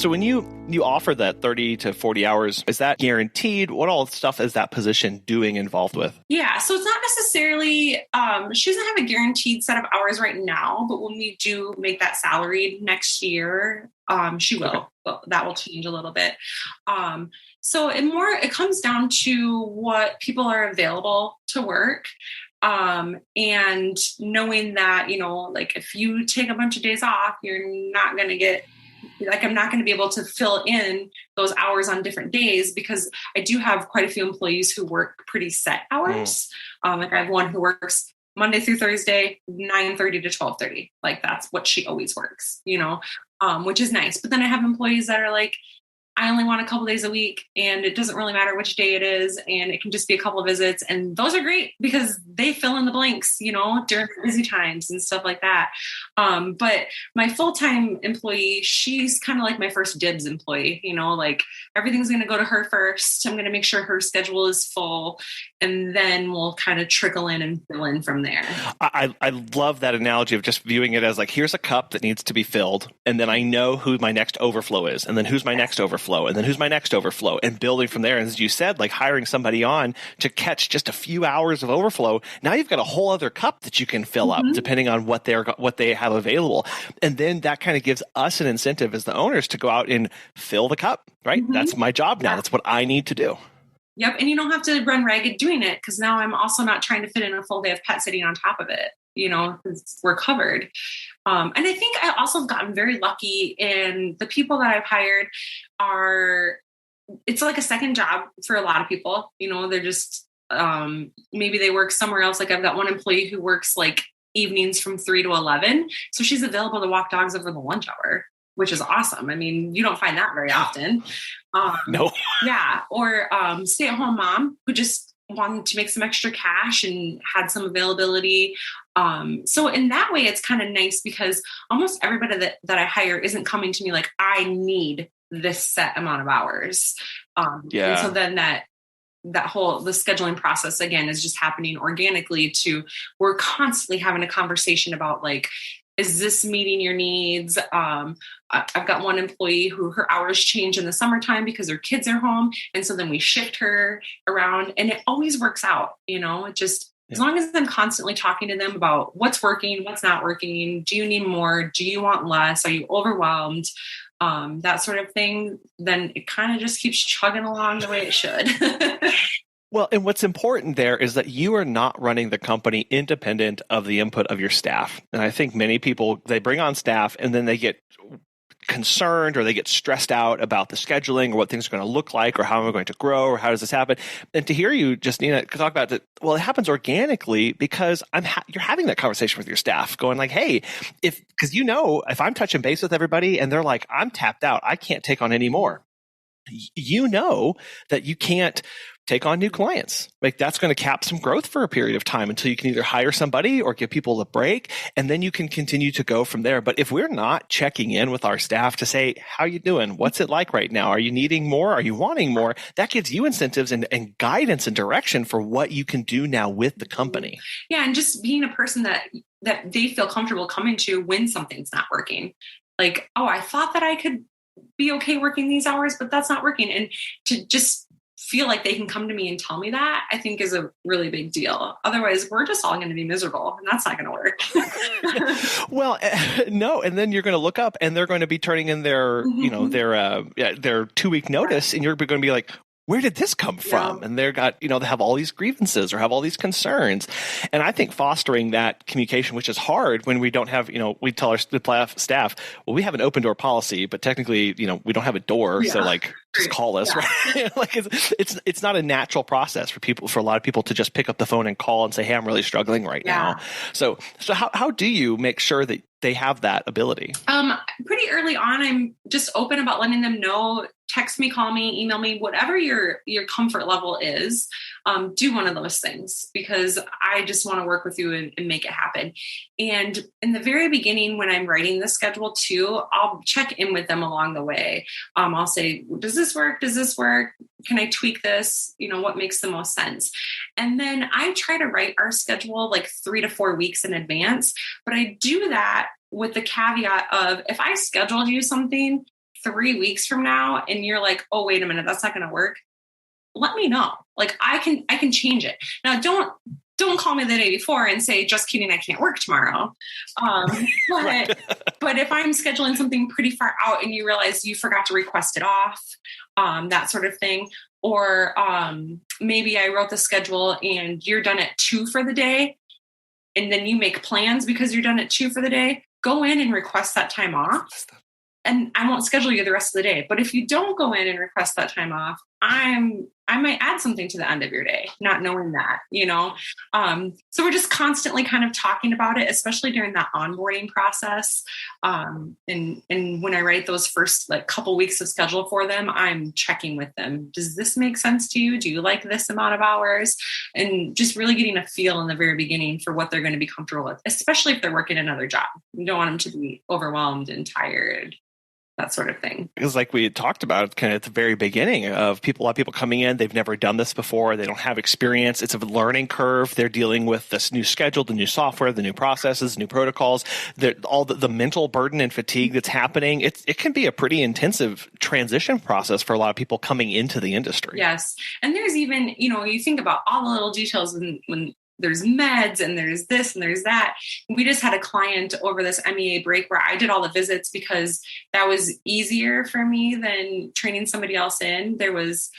So when you offer that 30 to 40 hours, is that guaranteed? What all stuff is that position involved with? Yeah, so it's not necessarily, she doesn't have a guaranteed set of hours right now, but when we do make that salaried next year, she will. Okay. Well, that will change a little bit. So it comes down to what people are available to work. And knowing that, like if you take a bunch of days off, you're not going to get, like, I'm not going to be able to fill in those hours on different days because I do have quite a few employees who work pretty set hours. Like I have one who works Monday through Thursday, 9:30 to 12:30. Like that's what she always works, which is nice. But then I have employees that are like, I only want a couple days a week and it doesn't really matter which day it is. And it can just be a couple of visits. And those are great because they fill in the blanks, during busy times and stuff like that. But my full-time employee, she's kind of like my first dibs employee, like everything's going to go to her first. I'm going to make sure her schedule is full, and then we'll kind of trickle in and fill in from there. I love that analogy of just viewing it as like, here's a cup that needs to be filled. And then I know who my next overflow is. And then who's my next overflow. And then who's my next overflow, and building from there. And as you said, like hiring somebody on to catch just a few hours of overflow. Now you've got a whole other cup that you can fill up depending on what they have available. And then that kind of gives us an incentive as the owners to go out and fill the cup, right? That's my job now. That's what I need to do. Yep. And you don't have to run ragged doing it, because now I'm also not trying to fit in a full day of pet sitting on top of it, because we're covered. And I think I also have gotten very lucky in the people that I've hired it's like a second job for a lot of people. They're just, maybe they work somewhere else. Like I've got one employee who works like evenings from 3 to 11. So she's available to walk dogs over the lunch hour, which is awesome. I mean, you don't find that very often. No. Yeah. Or stay-at-home mom who just wanted to make some extra cash and had some availability. So in that way, it's kind of nice because almost everybody that I hire isn't coming to me like, I need this set amount of hours. And so then the scheduling process again is just happening organically we're constantly having a conversation about like, is this meeting your needs? I've got one employee who her hours change in the summertime because her kids are home. And so then we shift her around, and it always works out, it just, as long as I'm constantly talking to them about what's working, what's not working, do you need more? Do you want less? Are you overwhelmed? That sort of thing, then it kind of just keeps chugging along the way it should. Well, and what's important there is that you are not running the company independent of the input of your staff. And I think many people, they bring on staff and then they get concerned or they get stressed out about the scheduling or what things are going to look like or how am I going to grow or how does this happen. And to hear you, Justina, talk about it, well, it happens organically because you're having that conversation with your staff going like, hey, because if I'm touching base with everybody and they're like, I'm tapped out, I can't take on any more. That you can't take on new clients. Like that's going to cap some growth for a period of time until you can either hire somebody or give people a break, and then you can continue to go from there. But if we're not checking in with our staff to say, how you doing? What's it like right now? Are you needing more? Are you wanting more? That gives you incentives and guidance and direction for what you can do now with the company. Yeah. And just being a person that they feel comfortable coming to when something's not working. Like, oh, I thought that I could be okay working these hours, but that's not working. And to just feel like they can come to me and tell me that, I think is a really big deal. Otherwise, we're just all going to be miserable, and that's not going to work. Well, no. And then you're going to look up and they're going to be turning in their 2-week notice, and you're going to be like, where did this come from? And they have all these grievances or have all these concerns. And I think fostering that communication, which is hard when we don't have, we tell our staff, well, we have an open door policy, but technically, we don't have a door. Yeah. So like, just call us, right? Like it's not a natural process for a lot of people to just pick up the phone and call and say, hey, I'm really struggling right now. So how do you make sure that they have that ability? Pretty early on, I'm just open about letting them know, text me, call me, email me, whatever your comfort level is, do one of those things, because I just want to work with you and make it happen. And in the very beginning, when I'm writing the schedule too, I'll check in with them along the way. I'll say, does this work? Does this work? Can I tweak this? What makes the most sense? And then I try to write our schedule like 3 to 4 weeks in advance, but I do that with the caveat of, if I scheduled you something 3 weeks from now and you're like, oh, wait a minute, that's not going to work, let me know. Like I can change it. Now, don't call me the day before and say, just kidding, I can't work tomorrow. But if I'm scheduling something pretty far out and you realize you forgot to request it off, that sort of thing, or maybe I wrote the schedule and you're done at 2 for the day, and then you make plans because you're done at 2 for the day, go in and request that time off. And I won't schedule you the rest of the day. But if you don't go in and request that time off, I'm I might add something to the end of your day, not knowing that, so we're just constantly kind of talking about it, especially during that onboarding process. And when I write those first like couple weeks of schedule for them, I'm checking with them. Does this make sense to you? Do you like this amount of hours? And just really getting a feel in the very beginning for what they're going to be comfortable with, especially if they're working another job. You don't want them to be overwhelmed and tired, that sort of thing. Because like we had talked about kind of at the very beginning of a lot of people coming in, they've never done this before. They don't have experience. It's a learning curve. They're dealing with this new schedule, the new software, the new processes, new protocols, all the mental burden and fatigue that's happening. It can be a pretty intensive transition process for a lot of people coming into the industry. Yes. And there's even, you think about all the little details when there's meds and there's this and there's that. We just had a client over this MEA break where I did all the visits because that was easier for me than training somebody else in. There was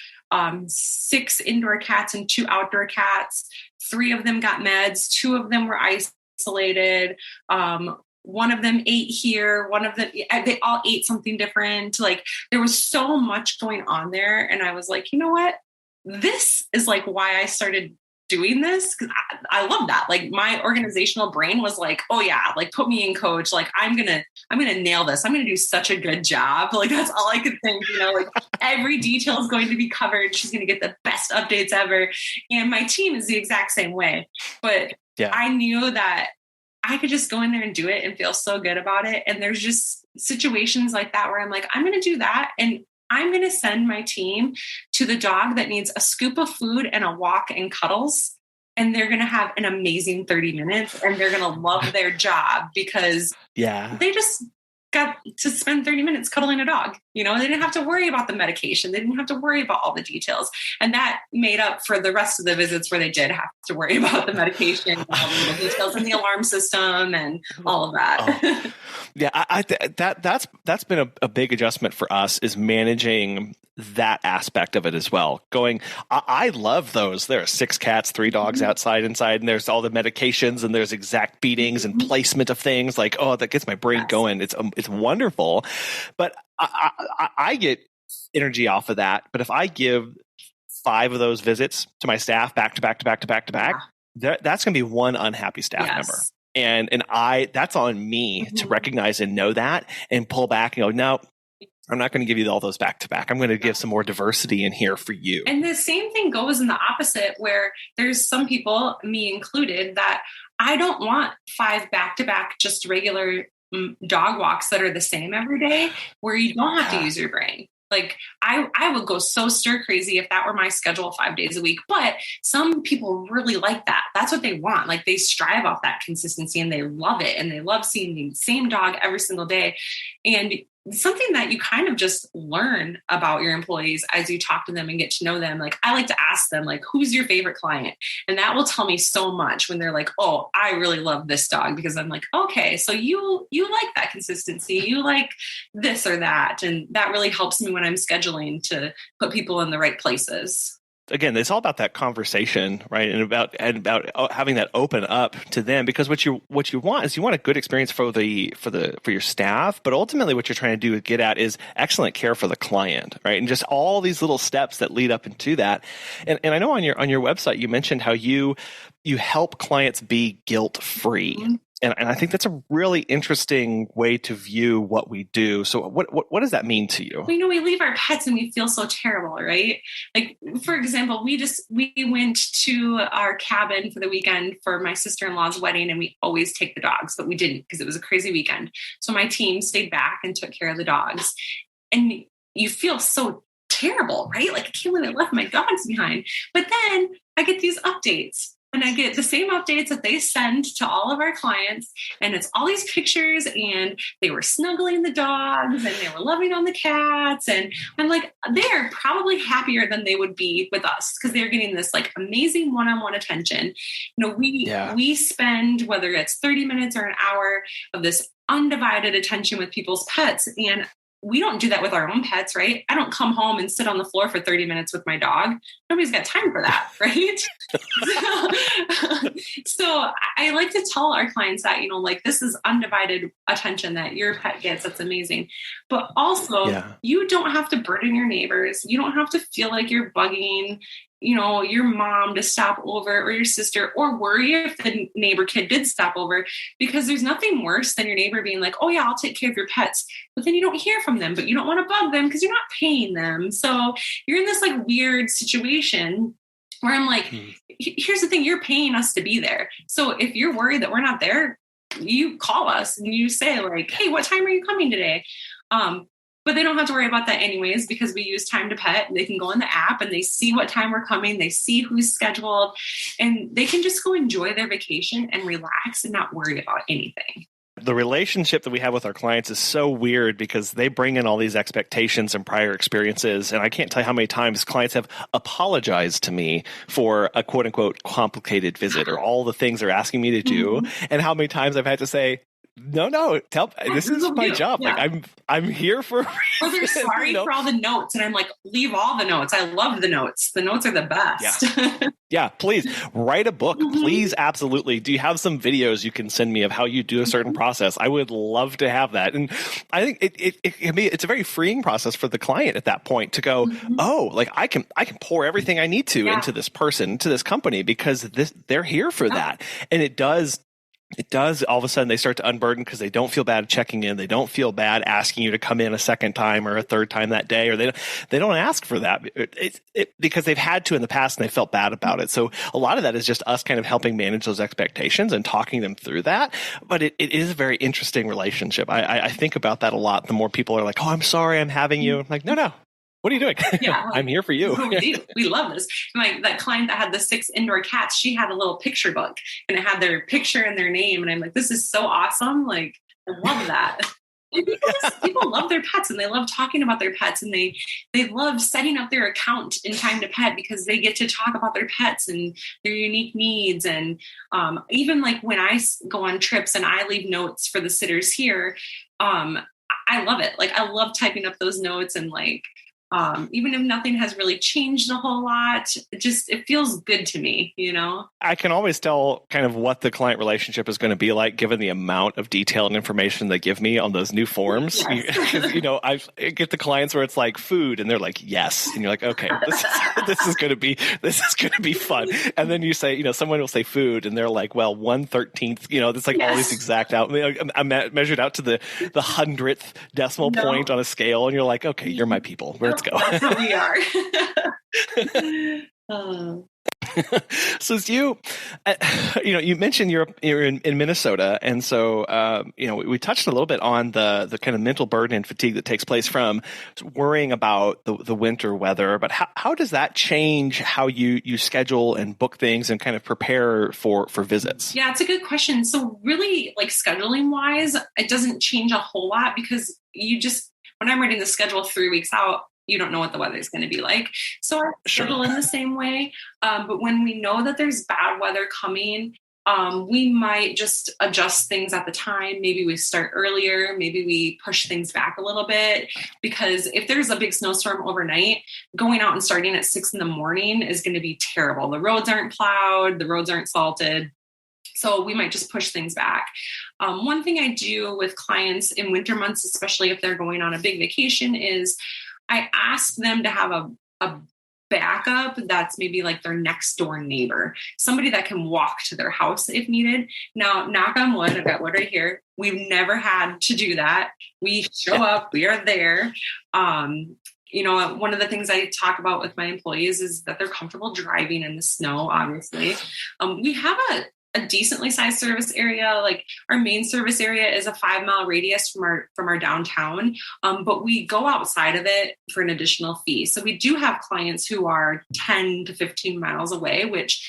6 indoor cats and 2 outdoor cats. 3 of them got meds. 2 of them were isolated. One of them ate here. One of them, they all ate something different. Like there was so much going on there. And I was like, you know what? This is like why I started doing this, because I love that. Like my organizational brain was like, oh yeah, like put me in coach. Like I'm gonna nail this. I'm gonna do such a good job. Like that's all I could think. Like every detail is going to be covered. She's gonna get the best updates ever. And my team is the exact same way. But yeah. I knew that I could just go in there and do it and feel so good about it. And there's just situations like that where I'm like, I'm gonna do that, and I'm going to send my team to the dog that needs a scoop of food and a walk and cuddles. And they're going to have an amazing 30 minutes and they're going to love their job because they just got to spend 30 minutes cuddling a dog. They didn't have to worry about the medication. They didn't have to worry about all the details. And that made up for the rest of the visits where they did have to worry about the medication, and all the little details and the alarm system and all of that. Oh. Yeah, that's been a big adjustment for us, is managing that aspect of it as well. I love those. There are 6 cats, 3 dogs inside, and there's all the medications and there's exact beatings and placement of things. Like, oh, that gets my brain going. It's wonderful. But I get energy off of that. But if I give 5 of those visits to my staff back to back, that's going to be one unhappy staff member. And that's on me to recognize and know that and pull back and go, no, I'm not going to give you all those back to back. I'm going to give some more diversity in here for you. And the same thing goes in the opposite, where there's some people, me included, that I don't want 5 back to back, just regular dog walks that are the same every day, where you don't have to use your brain. Like I would go so stir crazy if that were my schedule 5 days a week, but some people really like that. That's what they want. Like they strive off that consistency and they love it. And they love seeing the same dog every single day. And something that you kind of just learn about your employees as you talk to them and get to know them. Like I like to ask them, like, who's your favorite client? And that will tell me so much when they're like, oh, I really love this dog, because I'm like, okay, so you like that consistency. You like this or that. And that really helps me when I'm scheduling to put people in the right places. Again, it's all about that conversation, right? And about having that open up to them, because what you want is you want a good experience for your staff, but ultimately what you're trying to do get at is excellent care for the client, right? And just all these little steps that lead up into that. And I know on your website you mentioned how you help clients be guilt-free. Mm-hmm. And I think that's a really interesting way to view what we do. So what does that mean to you? Well, we leave our pets and we feel so terrible, right? Like, for example, we went to our cabin for the weekend for my sister-in-law's wedding, and we always take the dogs, but we didn't because it was a crazy weekend. So my team stayed back and took care of the dogs. And you feel so terrible, right? Like, I can't believe I left my dogs behind. But then I get these updates. And I get the same updates that they send to all of our clients. And it's all these pictures, and they were snuggling the dogs and they were loving on the cats. And I'm like, they're probably happier than they would be with us, because they're getting this like amazing one-on-one attention. We spend, whether it's 30 minutes or an hour, of this undivided attention with people's pets. And we don't do that with our own pets, right? I don't come home and sit on the floor for 30 minutes with my dog. Nobody's got time for that, right? So I like to tell our clients that, like, this is undivided attention that your pet gets. That's amazing. But also, you don't have to burden your neighbors. You don't have to feel like you're bugging, your mom to stop over, or your sister, or worry if the neighbor kid did stop over, because there's nothing worse than your neighbor being like, oh yeah, I'll take care of your pets. But then you don't hear from them, but you don't want to bug them because you're not paying them. So you're in this like weird situation where I'm like, here's the thing, you're paying us to be there. So if you're worried that we're not there, you call us and you say like, hey, what time are you coming today? But they don't have to worry about that anyways, because we use Time to Pet, and they can go in the app and they see what time we're coming. They see who's scheduled, and they can just go enjoy their vacation and relax and not worry about anything. The relationship that we have with our clients is so weird because they bring in all these expectations and prior experiences. And I can't tell you how many times clients have apologized to me for a quote unquote complicated visit or all the things they're asking me to do. And how many times I've had to say, no, this is my job. Yeah. Like I'm here for. Or they're sorry for all the notes, and I'm like, leave all the notes. I loved the notes. The notes are the best. Yeah, please write a book. Please, absolutely. Do you have some videos you can send me of how you do a certain process? I would love to have that. And I think it's a very freeing process for the client at that point to go, oh, like I can pour everything I need to into this person, to this company, because they're here for that, and it does. All of a sudden they start to unburden because they don't feel bad checking in. They don't feel bad asking you to come in a second time or a third time that day, or they don't ask for that because they've had to in the past and they felt bad about it. So a lot of that is just us kind of helping manage those expectations and talking them through that. But it is a very interesting relationship. I think about that a lot. The more people are like, oh, I'm sorry I'm having you. I'm like, no. What are you doing? Yeah, I'm here for you. We love this. Like that client that had the 6 indoor cats, she had a little picture book and it had their picture and their name. And I'm like, this is so awesome. Like, I love that. And people love their pets, and they love talking about their pets, and they love setting up their account in Time to Pet because they get to talk about their pets and their unique needs. And even like when I go on trips and I leave notes for the sitters here, I love it. Like I love typing up those notes, and like, even if nothing has really changed a whole lot, it feels good to me, I can always tell kind of what the client relationship is going to be like given the amount of detail and information they give me on those new forms. Yes. I get the clients where it's like food and they're like, yes. And you're like, okay, this is going to be fun. And then you say, someone will say food and they're like, well, 1/13, it's like all these exact out. I'm measured out to the 100th decimal point on a scale. And you're like, okay, you're my people. Let's go. That's what we are. So as you mentioned you're in Minnesota, and so we touched a little bit on the kind of mental burden and fatigue that takes place from worrying about the winter weather. But how does that change how you schedule and book things and kind of prepare for visits? Yeah, it's a good question. So really, like scheduling wise, it doesn't change a whole lot because when I'm writing the schedule 3 weeks out, you don't know what the weather is going to be like. So I schedule in the same way. But when we know that there's bad weather coming, we might just adjust things at the time. Maybe we start earlier. Maybe we push things back a little bit, because if there's a big snowstorm overnight, going out and starting at 6 a.m. is going to be terrible. The roads aren't plowed. The roads aren't salted. So we might just push things back. One thing I do with clients in winter months, especially if they're going on a big vacation, is I ask them to have a backup that's maybe like their next door neighbor, somebody that can walk to their house if needed. Now, knock on wood, I've got wood right here. We've never had to do that. We show up, we are there. One of the things I talk about with my employees is that they're comfortable driving in the snow, obviously. We have a decently sized service area. Like our main service area is a 5-mile radius from our downtown. But we go outside of it for an additional fee. So we do have clients who are 10 to 15 miles away, which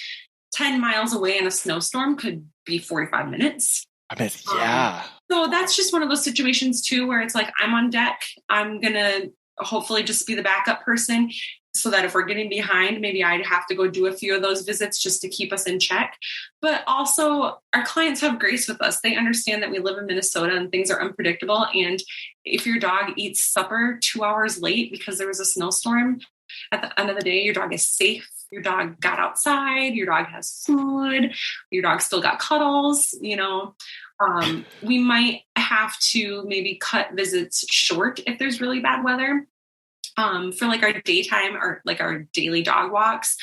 10 miles away in a snowstorm could be 45 minutes. I mean, yeah. So that's just one of those situations too, where it's like, I'm on deck. I'm going to hopefully just be the backup person so that if we're getting behind, maybe I'd have to go do a few of those visits just to keep us in check. But also our clients have grace with us. They understand that we live in Minnesota and things are unpredictable. And if your dog eats supper 2 hours late because there was a snowstorm, at the end of the day, your dog is safe. Your dog got outside, your dog has food, your dog still got cuddles, we might have to maybe cut visits short if there's really bad weather. For like our daytime or like our daily dog walks,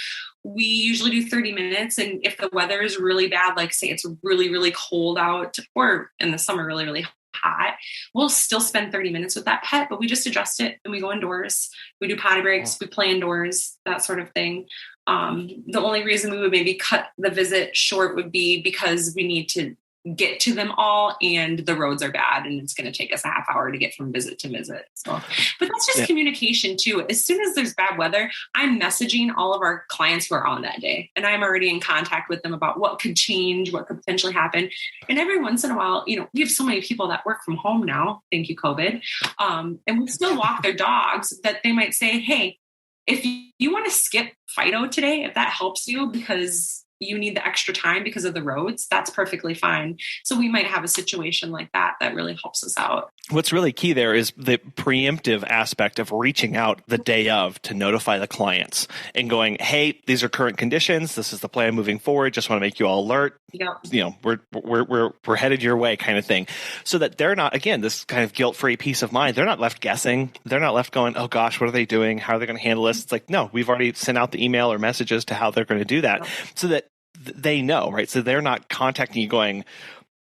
we usually do 30 minutes. And if the weather is really bad, like say it's really, really cold out, or in the summer, really, really hot, we'll still spend 30 minutes with that pet, but we just adjust it and we go indoors. We do potty breaks, we play indoors, that sort of thing. The only reason we would maybe cut the visit short would be because we need to get to them all and the roads are bad and it's going to take us a half hour to get from visit to visit. So, but that's just communication too. As soon as there's bad weather, I'm messaging all of our clients who are on that day and I'm already in contact with them about what could change, what could potentially happen. And every once in a while, we have so many people that work from home now. Thank you, COVID. And we still walk their dogs that they might say, hey, if you want to skip Fido today, if that helps you because you need the extra time because of the roads, that's perfectly fine. So we might have a situation like that really helps us out. What's really key there is the preemptive aspect of reaching out the day of to notify the clients and going, hey, these are current conditions. This is the plan moving forward. Just want to make you all alert. Yep. We're headed your way kind of thing. So that they're not, again, this kind of guilt-free peace of mind. They're not left guessing. They're not left going, oh gosh, what are they doing? How are they going to handle this? It's like, no, we've already sent out the email or messages to how they're going to do that so that they know, right? So they're not contacting you going,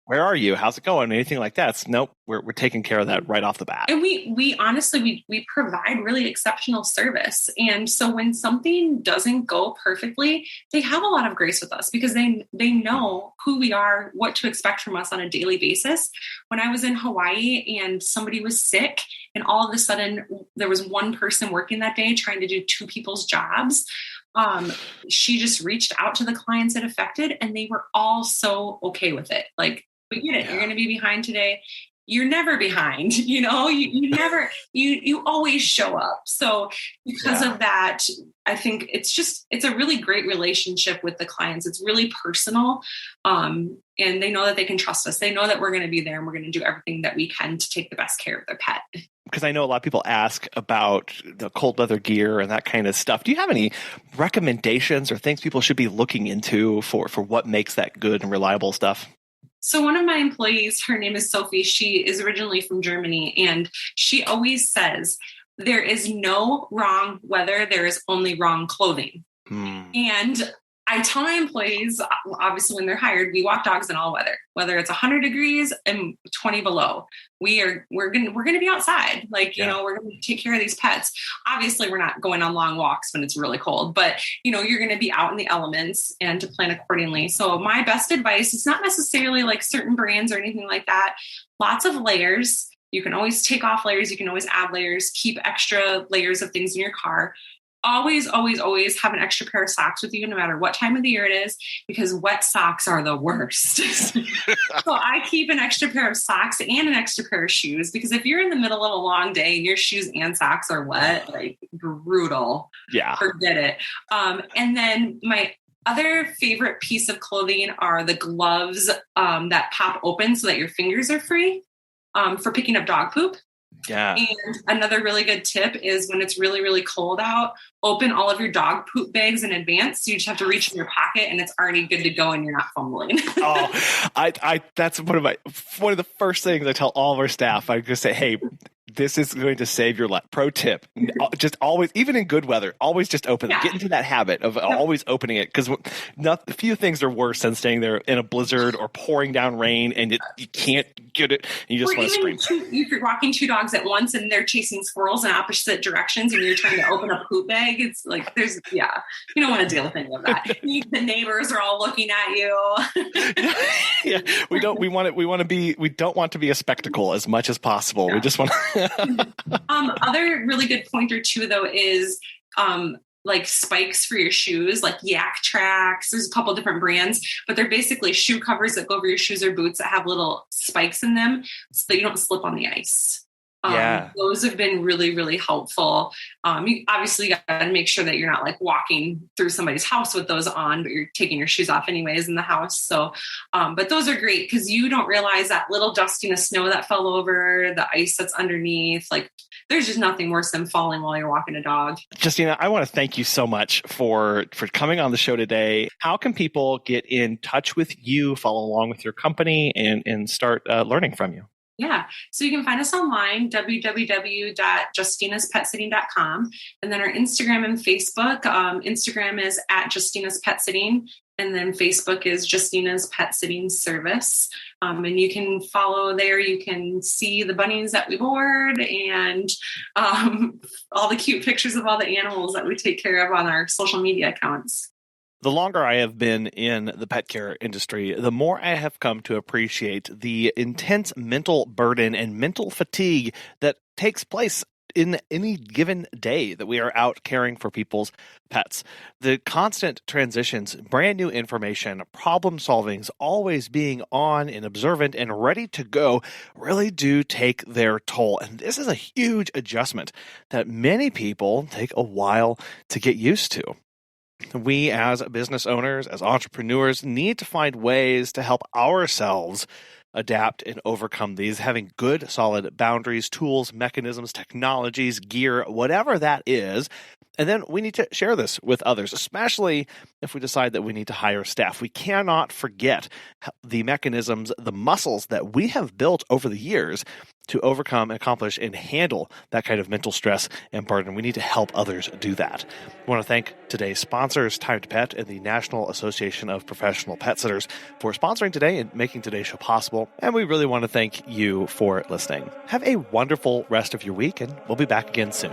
where are you? How's it going? Anything like that. Nope. We're taking care of that right off the bat. And we honestly, we provide really exceptional service. And so when something doesn't go perfectly, they have a lot of grace with us because they know who we are, what to expect from us on a daily basis. When I was in Hawaii and somebody was sick and all of a sudden there was one person working that day trying to do two people's jobs, she just reached out to the clients it affected and they were all so okay with it. Like, we get it. You're going to be behind today. You're never behind, you never, you always show up. So because of that, I think it's a really great relationship with the clients. It's really personal. And they know that they can trust us. They know that we're going to be there and we're going to do everything that we can to take the best care of their pet. Because I know a lot of people ask about the cold weather gear and that kind of stuff. Do you have any recommendations or things people should be looking into for what makes that good and reliable stuff? So one of my employees, her name is Sophie. She is originally from Germany, and she always says, there is no wrong weather. There is only wrong clothing. And I tell my employees, obviously when they're hired, we walk dogs in all weather, whether it's 100 degrees and 20 below. We're going to be outside. Like, we're going to take care of these pets. Obviously we're not going on long walks when it's really cold, but you're going to be out in the elements and to plan accordingly. So my best advice is not necessarily like certain brands or anything like that. Lots of layers. You can always take off layers. You can always add layers, keep extra layers of things in your car. Always, always, always have an extra pair of socks with you, no matter what time of the year it is, because wet socks are the worst. So I keep an extra pair of socks and an extra pair of shoes, because if you're in the middle of a long day and your shoes and socks are wet, like brutal. Yeah. Forget it. And then my other favorite piece of clothing are the gloves that pop open so that your fingers are free for picking up dog poop. Yeah. And another really good tip is when it's really, really cold out, open all of your dog poop bags in advance. So you just have to reach in your pocket and it's already good to go and you're not fumbling. That's one of the first things I tell all of our staff. I just say, hey, this is going to save your life. Pro tip. Just always, even in good weather, always just open it. Get into that habit of always opening it. Because few things are worse than staying there in a blizzard or pouring down rain and you can't get it. And you just want to scream. If you're walking two dogs at once and they're chasing squirrels in opposite directions and you're trying to open a poop bag, it's like you don't want to deal with any of that. The neighbors are all looking at you. Yeah, we don't want to be a spectacle as much as possible. We just want to other really good pointer too, though, is like spikes for your shoes, like Yak Tracks. There's a couple different brands, but they're basically shoe covers that go over your shoes or boots that have little spikes in them so that you don't slip on the ice. Yeah. Those have been really, really helpful. You obviously got to make sure that you're not like walking through somebody's house with those on, but you're taking your shoes off anyways in the house. So, but those are great because you don't realize that little dusting of snow that fell over, the ice that's underneath, like there's just nothing worse than falling while you're walking a dog. Justina, I want to thank you so much for coming on the show today. How can people get in touch with you, follow along with your company, and start learning from you? Yeah. So you can find us online, www.justinaspetsitting.com. And then our Instagram and Facebook. Instagram is at Justina's Pet Sitting. And then Facebook is Justina's Pet Sitting Service. And you can follow there. You can see the bunnies that we board and all the cute pictures of all the animals that we take care of on our social media accounts. The longer I have been in the pet care industry, the more I have come to appreciate the intense mental burden and mental fatigue that takes place in any given day that we are out caring for people's pets. The constant transitions, brand new information, problem solvings, always being on and observant and ready to go really do take their toll. And this is a huge adjustment that many people take a while to get used to. We as business owners, as entrepreneurs, need to find ways to help ourselves adapt and overcome these, having good, solid boundaries, tools, mechanisms, technologies, gear, whatever that is. And then we need to share this with others, especially if we decide that we need to hire staff. We cannot forget the mechanisms, the muscles that we have built over the years to overcome, accomplish, and handle that kind of mental stress and burden. We need to help others do that. I want to thank today's sponsors, Time to Pet and the National Association of Professional Pet Sitters, for sponsoring today and making today's show possible. And we really want to thank you for listening. Have a wonderful rest of your week, and we'll be back again soon.